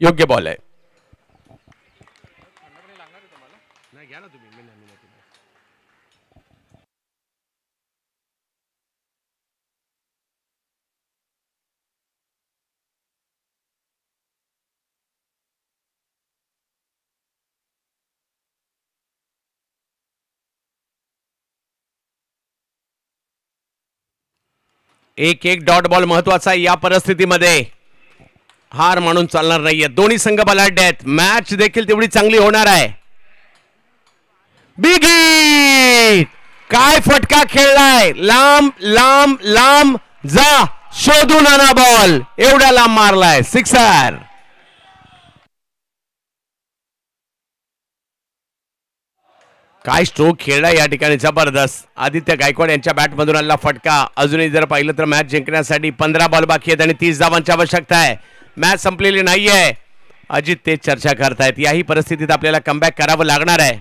योग्य बॉल आहे. घ्या ना तुम्ही. एक एक डॉट बॉल महत्वाचा आहे या परिस्थितीमध्ये. हार म्हणून चालणार नाहीये. दोन्ही संघ बलाढ्य आहेत. मॅच देखील तेवढी चांगली होणार आहे. बिग हिट, काय फटका खेळलाय. लांब लांब लांब जा, शोधून आणा बॉल. एवढा लांब मारलाय. सिक्सर. काय स्ट्रोक खेळला या ठिकाणी, जबरदस्त. आदित्य गायकवाड यांच्या बॅटमधून आलेला फटका. अजूनही जर पाहिलं तर मॅच जिंकण्यासाठी 15 बॉल बाकी आहेत आणि 30 धावांची आवश्यकता आहे. मॅच संपलेली नाहीये. अजित तेच चर्चा करतायत. याही परिस्थितीत आपल्याला कमबॅक करावं लागणार आहे.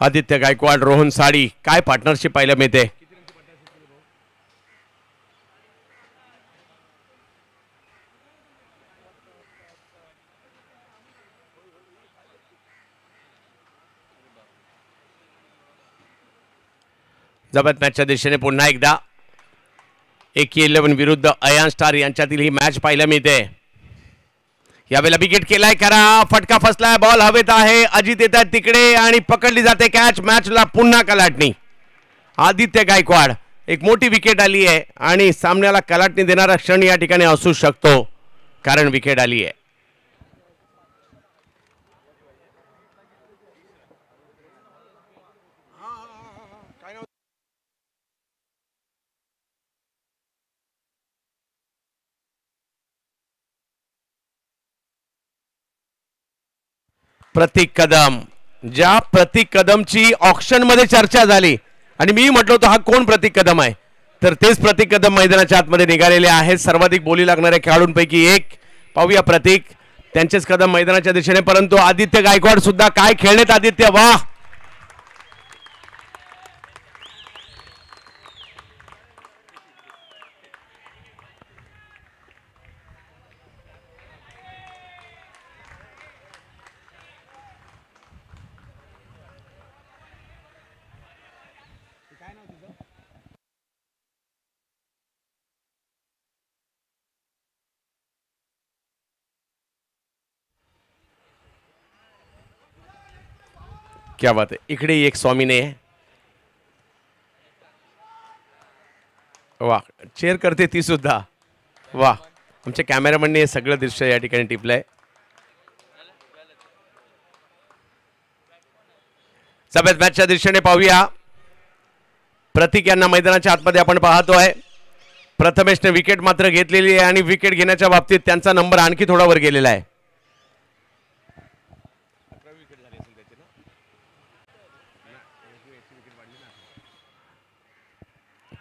आदित्य गायकवाड, रोहन साडी, काय पार्टनरशिप पाहायला मिळते. जबरदस्त मॅचच्या दिशेने पुन्हा एकदा AK11 विरुद्ध अयान स्टार यांच्यातील ही मॅच पाहायला मिळते. यावेळेला विकेट केलाय करा, फटका फसलाय, बॉल हवेत आहे. अजित येतात तिकडे आणि पकडली जाते कॅच. मॅचला पुन्हा कलाटणी. आदित्य गायकवाड, एक मोठी विकेट आली आहे आणि सामन्याला कलाटणी देणारा क्षण या ठिकाणी असू शकतो, कारण विकेट आली आहे. प्रतीक कदम, ज्या प्रतीक कदमची ऑक्शन मध्ये चर्चा झाली आणि मी म्हटलो होतो हा कोण प्रतीक कदम आहे, तर तेच प्रतीक कदम मैदानाच्या आतमध्ये निघालेले आहेत. सर्वाधिक बोली लागणाऱ्या खेळाडूंपैकी एक. पाहूया प्रतीक, त्यांचेच कदम मैदानाच्या दिशेने. परंतु आदित्य गायकवाड सुद्धा काय खेळलेत आदित्य, वाह. क्या बात आहे. इकडे एक स्वामीने, वा, चेअर करते ती सुद्धा, वा. आमच्या कॅमेरामॅनने हे सगळं दृश्य या ठिकाणी टिपलंय. जबरदस्त मॅचच्या दिशेने पाहूया. प्रतीक यांना मैदानाच्या आतमध्ये आपण पाहतोय. प्रथमेशने विकेट मात्र घेतलेली आहे आणि विकेट घेण्याच्या बाबतीत त्यांचा नंबर आणखी थोडा वर गेलेला आहे.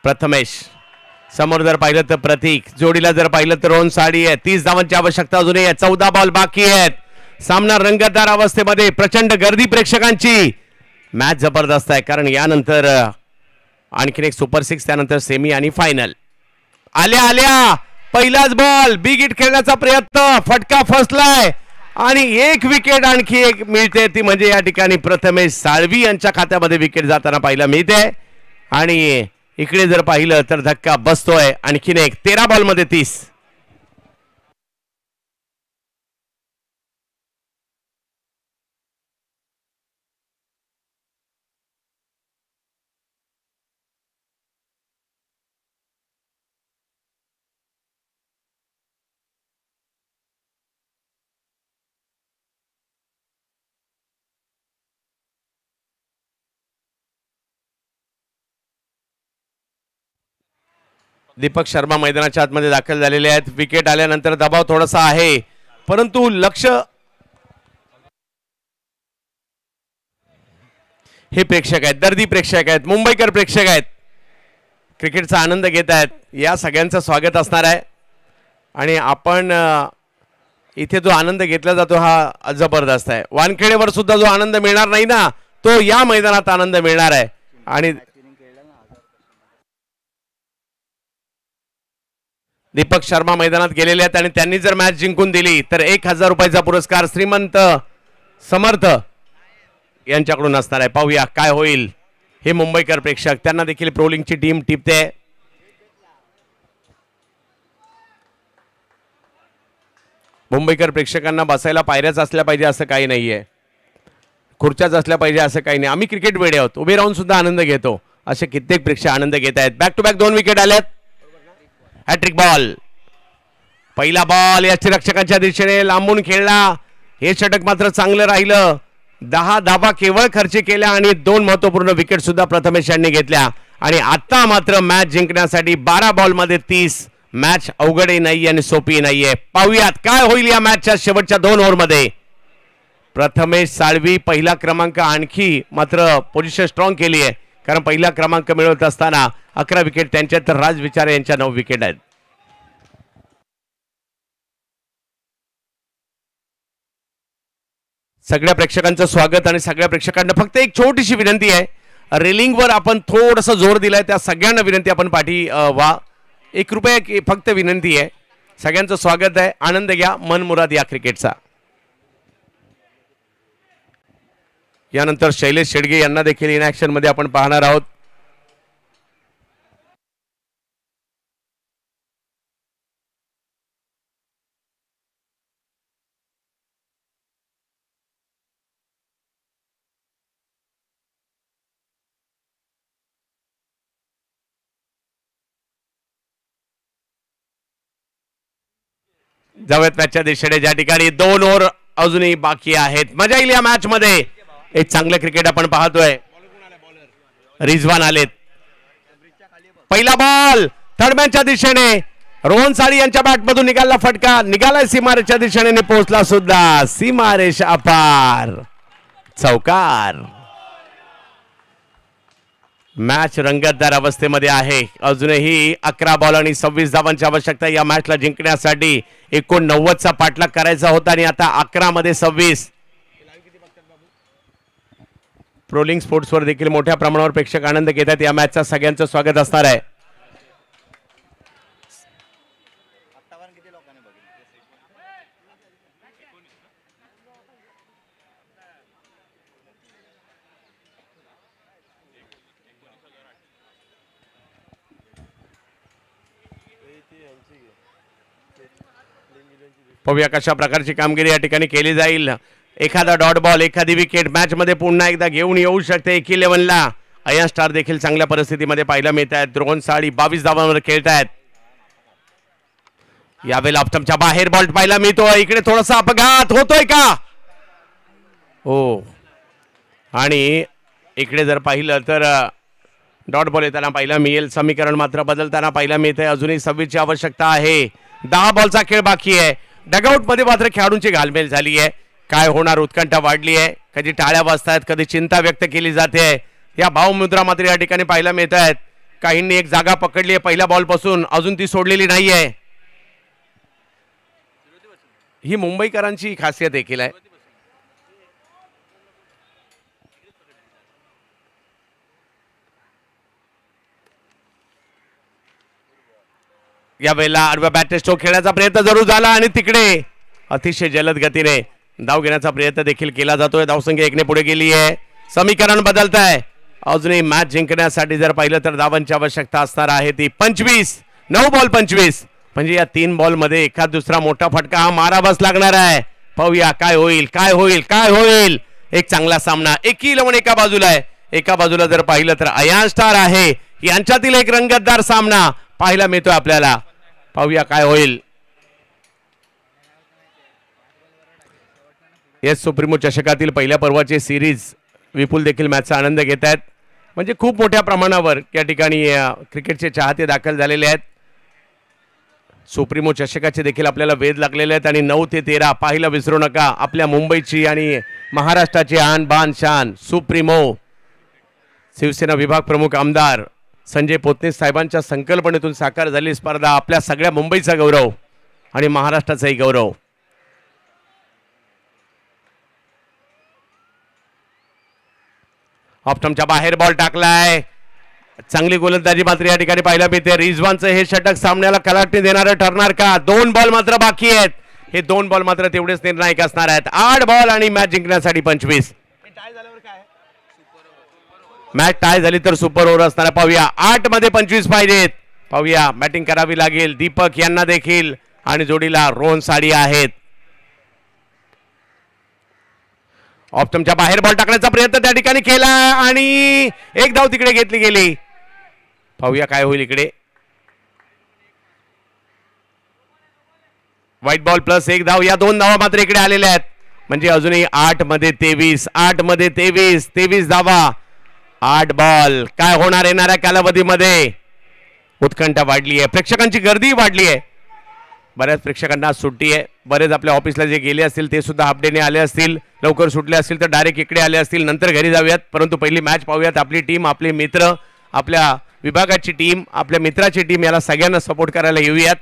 प्रथमेश समोर जर पाहिलं तर प्रतीक, जोडीला जर पाहिलं तर रोहन साडी आहे. 30 धावांची आवश्यकता अजूनही आहे. 14 बॉल बाकी आहेत. सामना रंगतदार अवस्थेमध्ये, प्रचंड गर्दी प्रेक्षकांची. मॅच जबरदस्त आहे, कारण यानंतर आणखीन एक सुपर 6, त्यानंतर सेमी आणि फायनल. आल्या आल्या पहिलाच बॉल, बिग हिट खेळण्याचा प्रयत्न, फटका फसलाय आणि एक विकेट आणखी एक मिळते. ती म्हणजे या ठिकाणी प्रथमेश साळवी यांच्या खात्यामध्ये विकेट जाताना पाहायला मिळते. आणि इकडे जर पाहिलं तर धक्का बसतोय. आणखीन एक, 13 बॉलमध्ये 30. दीपक शर्मा मैदानाच्या आतमध्ये दाखल झालेले आहेत. विकेट आल्यानंतर दबाव थोडासा आहे, परंतु लक्ष हे प्रेक्षक आहेत, दर्दी प्रेक्षक आहेत, मुंबईकर प्रेक्षक आहेत, क्रिकेटचा आनंद घेत आहेत. या सगळ्यांचं स्वागत असणार आहे आणि आपण इथे जो आनंद घेतला जातो हा जबरदस्त आहे. वानखेडेवर सुद्धा जो आनंद मिळणार नाही ना, तो या मैदानात आनंद मिळणार आहे. आणि दीपक शर्मा मैदानात गेलेले आहेत आणि त्यांनी जर मॅच जिंकून दिली तर 1000 रुपयाचा पुरस्कार श्रीमंत समर्थ यांच्याकडून असणार आहे. पाहूया काय होईल. हे मुंबईकर प्रेक्षक, त्यांना देखील प्रोलिंगची टीम टिपते. मुंबईकर प्रेक्षकांना बसायला पायऱ्याच असल्या पाहिजे असं काही नाहीये, खुर्च्याच असल्या पाहिजे असं काही नाही. आम्ही क्रिकेट वेडे आहोत, उभे राहून सुद्धा आनंद घेतो. असे कित्येक प्रेक्षक आनंद घेत आहेत. बॅक टू बॅक 2 विकेट आल्यात. हॅट्रिक बॉल, पहिला बॉल यष्टीरक्षकांच्या दिशेने लांबून खेळला. हे षटक मात्र चांगलं राहिलं. 10 धाबा केवळ खर्च केल्या आणि 2 महत्वपूर्ण विकेट सुद्धा प्रथमेश यांनी घेतल्या. आणि आता मात्र मॅच जिंकण्यासाठी 12 बॉलमध्ये 30. मॅच अवघडही नाही आणि सोपी नाहीये. पाहूयात काय होईल या मॅचच्या शेवटच्या 2 ओव्हरमध्ये. प्रथमेश साळवी पहिला क्रमांक आणखी मात्र पोझिशन स्ट्रॉंग केली आहे, कारण पहिला क्रमांक मिळवत असताना 11 विकेट त्यांच्या, तर राज विचारे यांच्या 9 विकेट आहेत. सगळ्या प्रेक्षकांचं स्वागत आणि सगळ्या प्रेक्षकांना फक्त एक छोटीशी विनंती आहे. रेलिंगवर आपण थोडंसं जोर दिलाय, त्या सगळ्यांना विनंती आपण पाठी वा. 1 रुपया फक्त विनंती आहे. सगळ्यांचं स्वागत आहे. आनंद घ्या मनमुराद या क्रिकेटचा. यानंतर शैलेश शेडगे यांना देखील इन ऍक्शन मध्ये आपण पाहणार आहोत. जाऊयात मॅचच्या दिशेने, ज्या ठिकाणी 2 ओव्हर अजूनही बाकी आहेत. मजा येईल या मॅच मध्ये. एक चांगलं क्रिकेट आपण पाहतोय. रिजवान आलेत. पहिला बॉल थर्डमॅनच्या दिशेने, रोहन साळी यांच्या बॅट मधून निघाला फटका, निघालाय सीमारेषच्या दिशेने, पोहोचला सुद्धा सीमारेष अपार. चौकार. मॅच रंगतदार अवस्थेमध्ये आहे. अजूनही 11 बॉल आणि 26 धावांची आवश्यकता या मॅचला जिंकण्यासाठी. 89चा पाठलाग करायचा होता आणि आता 11 मध्ये 26. प्रोलिंग स्पोर्ट्सवर देखील मोठ्या प्रमाणावर प्रेक्षक आनंद घेतात. या मॅचचा सगळ्यांचं स्वागत असणार आहे. पाहूया कशा प्रकारची कामगिरी या ठिकाणी केली जाईल. एखादा डॉट बॉल, एखादी विकेट मॅच मध्ये पुन्हा एकदा घेऊन येऊ शकते. 11ला अयन स्टार देखील चांगल्या परिस्थितीमध्ये पाहायला मिळत आहेत. रोहन साळी 22 धावांवर खेळत आहेत. यावेळेला ऑप्टमच्या बाहेर बॉल पाहायला मिळतोय. इकडे थोडासा अपघात होतोय का? हो. आणि इकडे जर पाहिलं तर डॉट बॉल येताना पाहायला मिळेल. समीकरण मात्र बदलताना पाहायला मिळतंय. अजूनही 26ची आवश्यकता आहे. 10 बॉलचा खेळ बाकी आहे. डगआउट मध्ये मात्र खेळाडूंची घालमेल झाली आहे. काय होणार उत्कंठा वाढली आहे. कधी टाळ्या वाजतायत, कधी चिंता व्यक्त केली जाते. या भावमुद्रा मात्र या ठिकाणी पाहायला मिळत आहेत. काहींनी एक जागा पकडली आहे पहिल्या बॉल पासून, अजून ती सोडलेली नाहीये. ही मुंबईकरांची खासियत देखील आहे. यावेळेला आडव्या बॅट स्ट्रोक खेळण्याचा प्रयत्न जरूर झाला आणि तिकडे अतिशय जलद गतीने धाव घेण्याचा प्रयत्न देखील केला जातोय. धावसंख्या 1 ने पुढे गेली आहे. समीकरण बदलत आहे. अजूनही मॅच जिंकण्यासाठी जर पाहिलं तर धावांची आवश्यकता असणार आहे ती 25. 9 बॉल 25. म्हणजे या 3 बॉल मध्ये एखाद दुसरा मोठा फटका हा मारावाच लागणार आहे. पाहूया काय होईल, काय होईल, काय होईल. एक चांगला सामना. 11 एका बाजूला आहे. एका बाजूला जर पाहिलं तर अयान स्टार आहे. यांच्यातील एक रंगतदार सामना पाहायला मिळतोय आपल्याला. पाहूया काय होईल. एस सुप्रीमो चषकातील पहिल्या पर्वाची सिरीज विपुल देखील मॅचचा आनंद घेत आहेत. म्हणजे खूप मोठ्या प्रमाणावर या ठिकाणी क्रिकेटचे चाहते दाखल झालेले आहेत. सुप्रीमो चषकाचे देखील आपल्याला वेध लागलेले आहेत आणि 9 ते 13 पाहायला विसरू नका. आपल्या मुंबईची आणि महाराष्ट्राची आन बान शान सुप्रीमो. शिवसेना विभाग प्रमुख आमदार संजय पोतने साहेबांच्या संकल्पनेतून साकार झालेली स्पर्धा. आपल्या सगळ्या मुंबईचा गौरव आणि महाराष्ट्राचाही गौरव. ऑप्टमच्या बाहेर बॉल टाकलाय. चांगली गोलंदाजी मात्र या ठिकाणी पाहायला मिळते. रिजवानचं हे षटक सामन्याला कलाटणी देणारं ठरणार का? 2 बॉल मात्र बाकी आहेत. हे 2 बॉल मात्र तेवढेच निर्णायक असणार आहेत. 8 बॉल आणि मॅच जिंकण्यासाठी 25. मॅच टाय झाली तर सुपर ओव्हर असणार. पाहूया 8 मध्ये 25 पाहिजेत. पाहूया बॅटिंग करावी लागेल दीपक यांना देखील आणि जोडीला रोहन साळी आहेत. ऑप्टमच्या बाहेर बॉल टाकण्याचा प्रयत्न त्या ठिकाणी केला आणि एक धाव तिकडे घेतली गेली. पाहूया काय होईल इकडे. व्हाईट बॉल प्लस एक धाव, या 2 धावा मात्र इकडे आलेल्या आहेत. म्हणजे अजूनही 8 मध्ये 23, 8 मध्ये 23, 23 धावा, 8 बॉल. काय होणार येणाऱ्या कालावधीमध्ये? उत्कंठा वाढली आहे, प्रेक्षकांची गर्दी वाढली आहे. बऱ्याच प्रेक्षकांना आज सुट्टी आहे. बरेच आपल्या ऑफिसला जे गेले असतील ते सुद्धा हाफ डेने आले असतील, लवकर सुटले असतील तर डायरेक्ट इकडे आले असतील, नंतर घरी जाऊयात. परंतु पहिली मॅच पाहूयात. आपली टीम, आपले मित्र, आपल्या विभागाची टीम, आपल्या मित्राची टीम, याला सगळ्यांना सपोर्ट करायला येऊयात.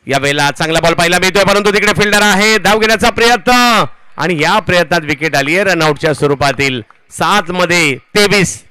या वेळेला चांगला बॉल पाहायला मिळतोय, परंतु तिकडे फिल्डर आहे. धाव घेण्याचा प्रयत्न आणि या प्रयत्नात विकेट आली आहे रनआउटच्या स्वरूपातील. 7 मध्ये 23.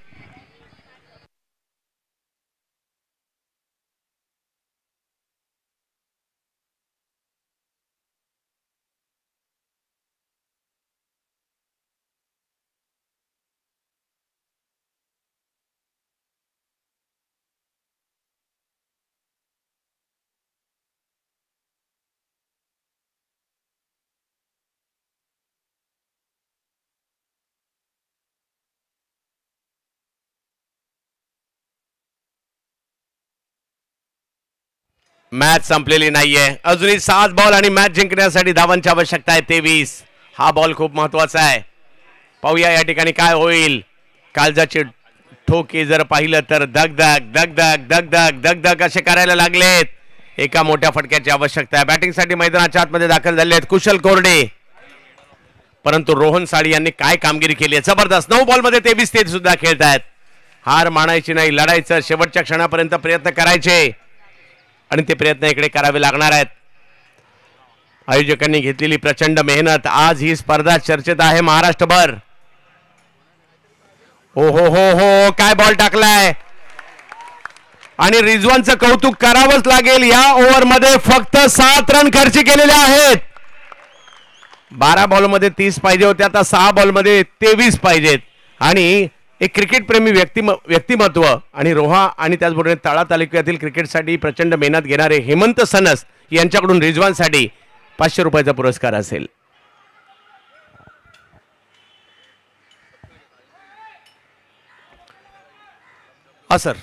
मॅच संपलेली नाहीये, अजूनही 7 बॉल आणि मॅच जिंकण्यासाठी धावांची आवश्यकता आहे 23. हा बॉल खूप महत्वाचा आहे. पाहूया या ठिकाणी काय होईल. काळजाचे ठोके जर पाहिलं तर दगदग दगदग दगदग दगदग असे करायला लागलेत. एका मोठ्या फटक्याची आवश्यकता आहे. बॅटिंगसाठी मैदानाच्या आतमध्ये दाखल झाले आहेत कुशल कोरडे, परंतु रोहन साळी यांनी काय कामगिरी केली आहे, जबरदस्त. 9 बॉलमध्ये 23 ते सुद्धा खेळतायत. हार मानायची नाही, लढायचं, शेवटच्या क्षणापर्यंत प्रयत्न करायचे आणि ते प्रयत्न इकडे करावे लागणार आहेत. आयोजकांनी घेतलेली प्रचंड मेहनत, आज ही स्पर्धा चर्चेत आहे महाराष्ट्रभर. हो हो हो हो, काय बॉल टाकलाय आणि रिजवानचं कौतुक करावंच लागेल. या ओव्हरमध्ये फक्त 7 रन खर्च केलेले आहेत. 12 बॉलमध्ये 30 पाहिजे होते, आता 6 बॉलमध्ये 23 पाहिजेत. आणि एक क्रिकेट प्रेमी व्यक्तिमत्व आणि रोहा आणि त्याचबरोबर तळा तालुक्यातील क्रिकेटसाठी प्रचंड मेहनत घेणारे हेमंत सनस यांच्याकडून रिजवानसाठी 500 रुपयाचा पुरस्कार असेल. सर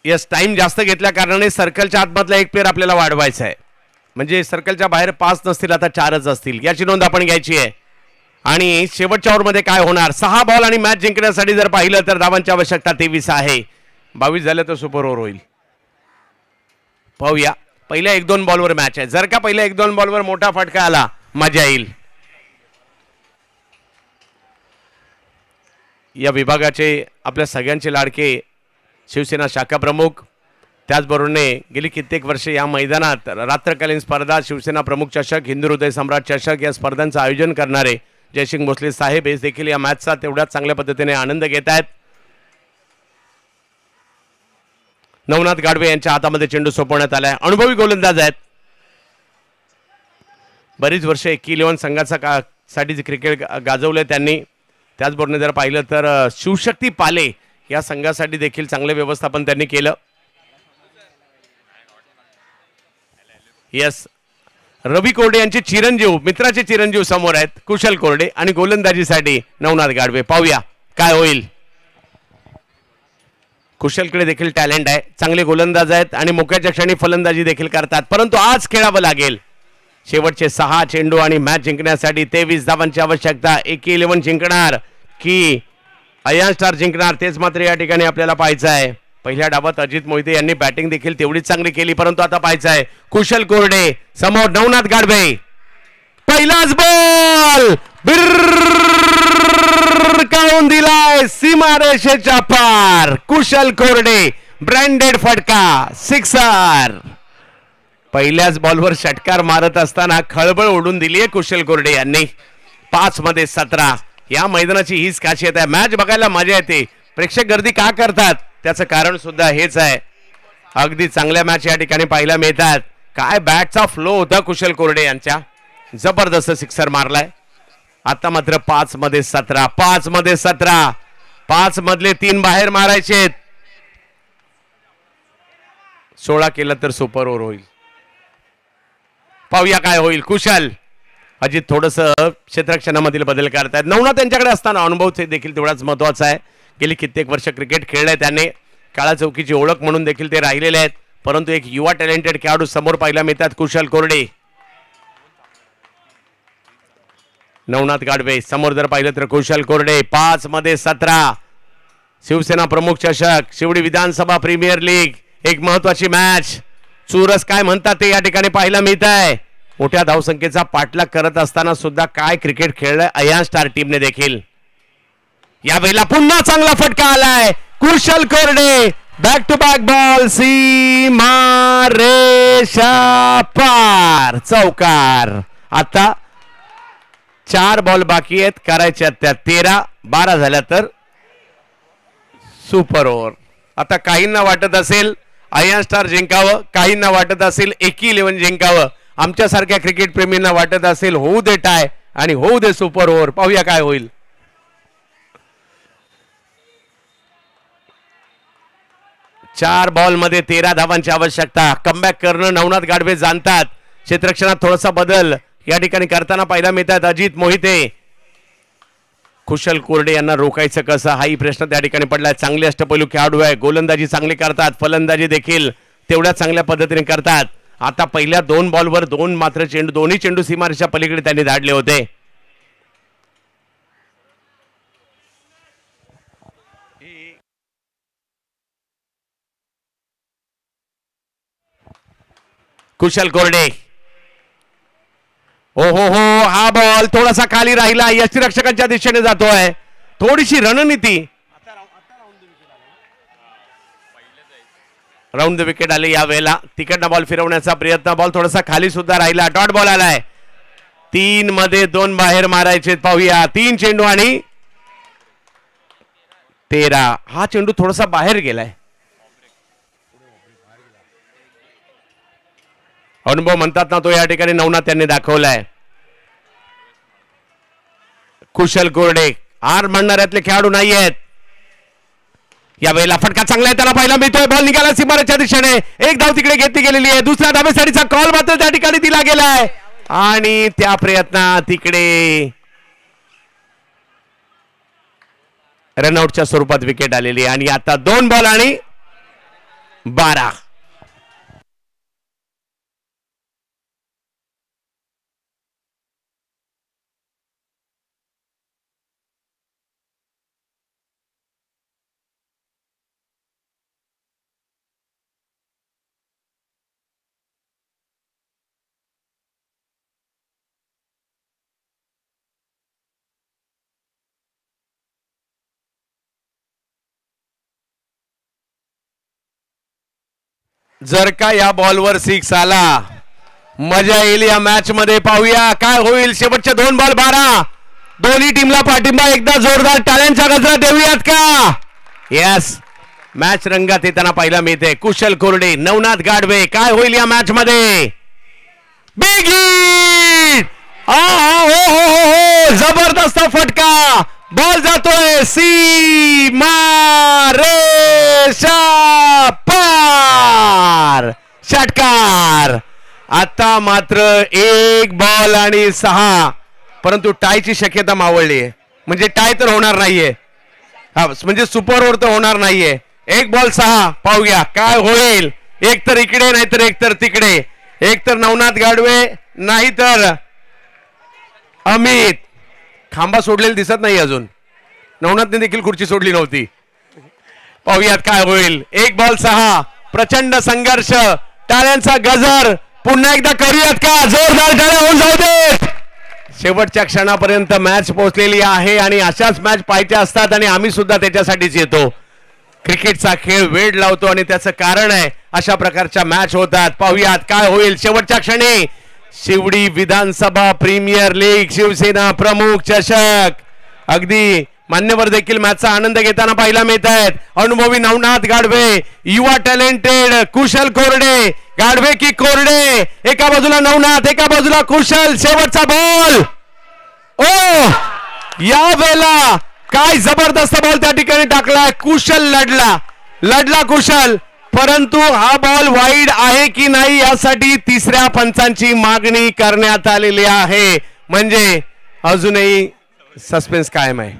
यस, टाइम जास्त घेतल्या कारणाने सर्कलच्या आतमधला एक प्लेअर आपल्याला वाढवायचा आहे. म्हणजे सर्कलच्या बाहेर 5 नसतील, आता 4च असतील, याची नोंद आपण घ्यायची आहे. आणि शेवटच्या ओव्हरमध्ये काय होणार. 6 बॉल आणि मॅच जिंकण्यासाठी जर पाहिलं तर धावांची आवश्यकता 23 आहे. 22 झालं तर सुपर ओव्हर होईल. पाहूया, पहिल्या 1-2 बॉलवर मॅच आहे. जर का पहिल्या 1-2 बॉलवर मोठा फटका आला मजा येईल. या विभागाचे आपल्या सगळ्यांचे लाडके शिवसेना शाखा प्रमुख, त्याचबरोबरने गेली कित्येक वर्षे या मैदानात रात्रकालीन स्पर्धा, शिवसेना प्रमुख चषक, हिंदू हृदय सम्राट चषक या स्पर्धांचं आयोजन करणारे जयसिंग भोसले साहेब हे देखील या मॅचचा तेवढ्याच चांगल्या पद्धतीने आनंद घेत आहेत. नवनाथ गाडवे यांच्या हातामध्ये चेंडू सोपवण्यात आलाय. अनुभवी गोलंदाज आहेत. बरीच वर्ष 11 संघाचा साठी क्रिकेट गाजवलंय त्यांनी. त्याचबरोबर जर पाहिलं तर शिवशक्ती पाले या संघासाठी देखील चांगले व्यवस्थापन त्यांनी केलं. यस, रवी कोरडे यांचे चिरंजीव, मित्राचे चिरंजीव समोर आहेत कुशल कोरडे आणि गोलंदाजीसाठी नवनाथ गाडवे. पाहूया काय होईल. कुशलकडे देखील टॅलेंट आहे, चांगले गोलंदाज आहेत आणि मोक्याच्या क्षणी फलंदाजी देखील करतात, परंतु आज खेळावं लागेल. शेवटचे 6 चेंडू आणि मॅच जिंकण्यासाठी 23 धावांची आवश्यकता. 11 जिंकणार की अयान स्टार जिंकणार तेच मात्र या ठिकाणी आपल्याला पाहायचं आहे. पहिल्या डावात अजित मोहिते यांनी बॅटिंग देखील तेवढीच चांगली केली, परंतु आता पाहायचं आहे कुशल कोरडे समोर नवनाथ गाडवे. पहिलाच बॉल काढून दिलाय सीमारेषेच्या पार. कुशल कोरडे ब्रँडेड फटका, सिक्सर. पहिल्याच बॉलवर षटकार मारत असताना खळबळ ओढून दिली आहे कुशल कोरडे यांनी. 5 मध्ये 17. या मैदानाची हीच खासियत आहे, मॅच बघायला मजा येते. प्रेक्षक गर्दी का करतात त्याचं कारण सुद्धा हेच आहे. अगदी चांगल्या मॅच या ठिकाणी पाहायला मिळतात. काय बॅटचा फ्लो होता कुशल कोरडे यांच्या, जबरदस्त सिक्सर मारलाय. आता मात्र 5 मध्ये 17. 5 मध्ये 17. 5 मधले 3 बाहेर मारायचे. 16 केलं तर सुपर ओव्हर होईल. पाहूया काय होईल. कुशल अजित थोडस क्षेत्ररक्षणामधील बदल करतायत. नवनाथ त्यांच्याकडे असताना अनुभव देखील तेवढाच महत्वाचा आहे. गेली कित्येक वर्ष क्रिकेट खेळलंय त्याने. काळा चौकीची ओळख म्हणून देखील ते राहिलेले आहेत. परंतु एक युवा टॅलेंटेड खेळाडू समोर पाहायला मिळतात. कुशल कोरडे. नवनाथ गाडवे समोर जर पाहिलं तर कुशल कोरडे. 5 मध्ये 17 शिवसेना प्रमुख चषक शिवडी विधानसभा प्रीमियर लीग. एक महत्वाची मॅच. चुरस काय म्हणतात ते या ठिकाणी पाहायला मिळत आहे. मोठ्या धावसंख्येचा पाठलाग करत असताना सुद्धा काय क्रिकेट खेळलंय अयान स्टार टीमने देखील. यावेळेला पुन्हा चांगला फटका आलाय. कुशल कोरडे बॅक टू बॅक बॉल. सीमा रेषा पार. चौकार. आता 4 बॉल बाकी आहेत करायच्या. त्या 13-12 झाल्या तर सुपर ओव्हर. आता काहींना वाटत असेल अयान स्टार जिंकावं, काहींना वाटत असेल एकी 11 जिंकावं. आमच्यासारख्या क्रिकेट प्रेमींना वाटत असेल होऊ दे टाय आणि होऊ दे सुपर ओव्हर. पाहूया काय होईल. चार बॉल मध्ये 13 धावांची आवश्यकता. कमबॅक करणं नवनाथ गाडवे जाणतात. क्षेत्ररक्षणात थोडासा बदल या ठिकाणी करताना पाहायला मिळतात अजित मोहिते. कुशल कोरडे यांना रोखायचं कसं हाही प्रश्न त्या ठिकाणी पडलाय. चांगले अष्टपैलू खेळाडू आहे. गोलंदाजी चांगली करतात, फलंदाजी देखील तेवढ्या चांगल्या पद्धतीने करतात. आता पहिल्या 2 बॉलवर 2 मात्र चेंडू, दोन्ही चेंडू सीमारेषा पलीकडे त्यांनी धाडले होते. कुशल कोरडे. हो हो हो, हा बॉल थोडासा खाली राहिला. यष्टीरक्षकांच्या दिशेने जातोय. थोडीशी रणनीती. राऊंड द विकेट आले या वेळेला. तिकडनं बॉल फिरवण्याचा प्रयत्न. बॉल थोडासा खाली सुद्धा राहिला. डॉट बॉल आलाय. 3 मध्ये 2 बाहेर मारायचे. पाहूया 3 चेंडू आणि 13. हा चेंडू थोडासा बाहेर गेलाय. अनुभव म्हणतात ना तो या ठिकाणी नवनाथ त्यांनी दाखवलाय. कुशल कोरडे हार म्हणणाऱ्यातले खेळाडू नाही आहेत. या वेळेला फटका चांगला आहे त्याला पाहायला मिळतोय. बॉल निघाला सीमारेषेच्या दिशेने. एक धाव तिकडे घेतली गेलेली आहे. दुसऱ्या धावेसाठीचा कॉल मात्र त्या ठिकाणी दिला गेलाय आणि त्या प्रयत्नात तिकडे रनआउटच्या स्वरूपात विकेट आलेली. आणि आता 2 बॉल आणि 12. जर का या बॉलवर 6 आला मजा येईल या मॅच मध्ये. पाहूया काय होईल. शेवटचे 2 बॉल 12. दोन्ही टीमला पाठिंबा. एकदा जोरदार टाळ्यांचा गजरा देऊयात का. यस, मॅच रंगात येताना पाहायला मिळते. कुशल कोरडे, नवनाथ गाडवे. काय होईल या मॅच मध्ये. Big hit. हो जबरदस्त फटका. बॉल जातोय सीमा रेषा पार. षटकार. आता मात्र 1 बॉल आणि 6. परंतु टायची शक्यता मावळली आहे. म्हणजे टाय तर होणार नाहीये. हा म्हणजे सुपर ओव्हर तर होणार नाहीये. 1 बॉल 6. पाहूया काय होईल. एक तर इकडे नाहीतर एक तर तिकडे. एक तर नवनाथ गाडवे नाहीतर अमित. खांबा सोडलेला दिसत नाही अजून. नवनाथने देखील खुर्ची सोडली नव्हती. पाहूयात काय होईल. 1 बॉल 6. प्रचंड संघर्ष. टाळ्यांचा गजर पुन्हा एकदा करूयात का. जोरदार टाळ्या होऊन जाऊ देत. शेवटच्या क्षणापर्यंत मॅच पोहोचलेली आहे आणि अशाच मॅच पाहायच्या असतात आणि आम्ही सुद्धा त्याच्यासाठीच येतो. क्रिकेटचा खेळ वेळ लावतो आणि त्याचं कारण आहे अशा प्रकारच्या मॅच होतात. पाहूयात काय होईल. शेवटच्या क्षणी शिवडी विधानसभा प्रीमियर लीग शिवसेना प्रमुख चषक. अगदी मान्यवर देखील मॅचचा आनंद घेताना पाहायला मिळत आहेत. अनुभवी नवनाथ गाडवे, युवा टॅलेंटेड कुशल कोरडे. गाडवे की कोरडे. एका बाजूला नवनाथ, एका बाजूला कुशल. शेवटचा बॉल. ओ या वेळेला काय जबरदस्त बॉल त्या ठिकाणी टाकला. कुशल लढला कुशल. परंतु हा बॉल वाईड आहे की नाही यासाठी तिसऱ्या पंचांची मागणी करण्यात आलेली आहे. म्हणजे अजूनही सस्पेन्स कायम आहे.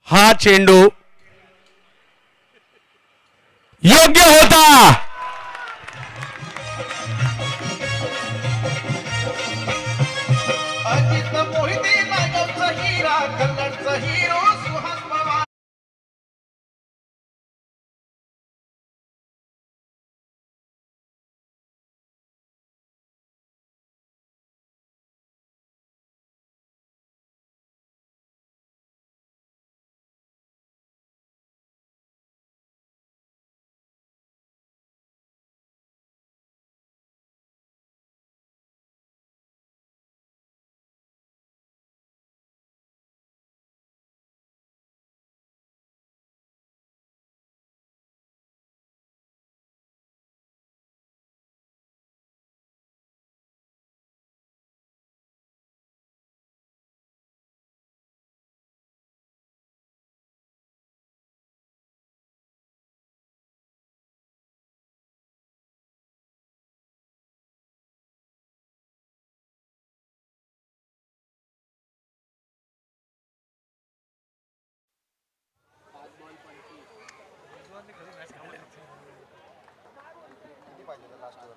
हा चेंडू योग्य होता. अजित मोहिते नागावचा हिरा कन्नडचा हिरो सुहास पवार.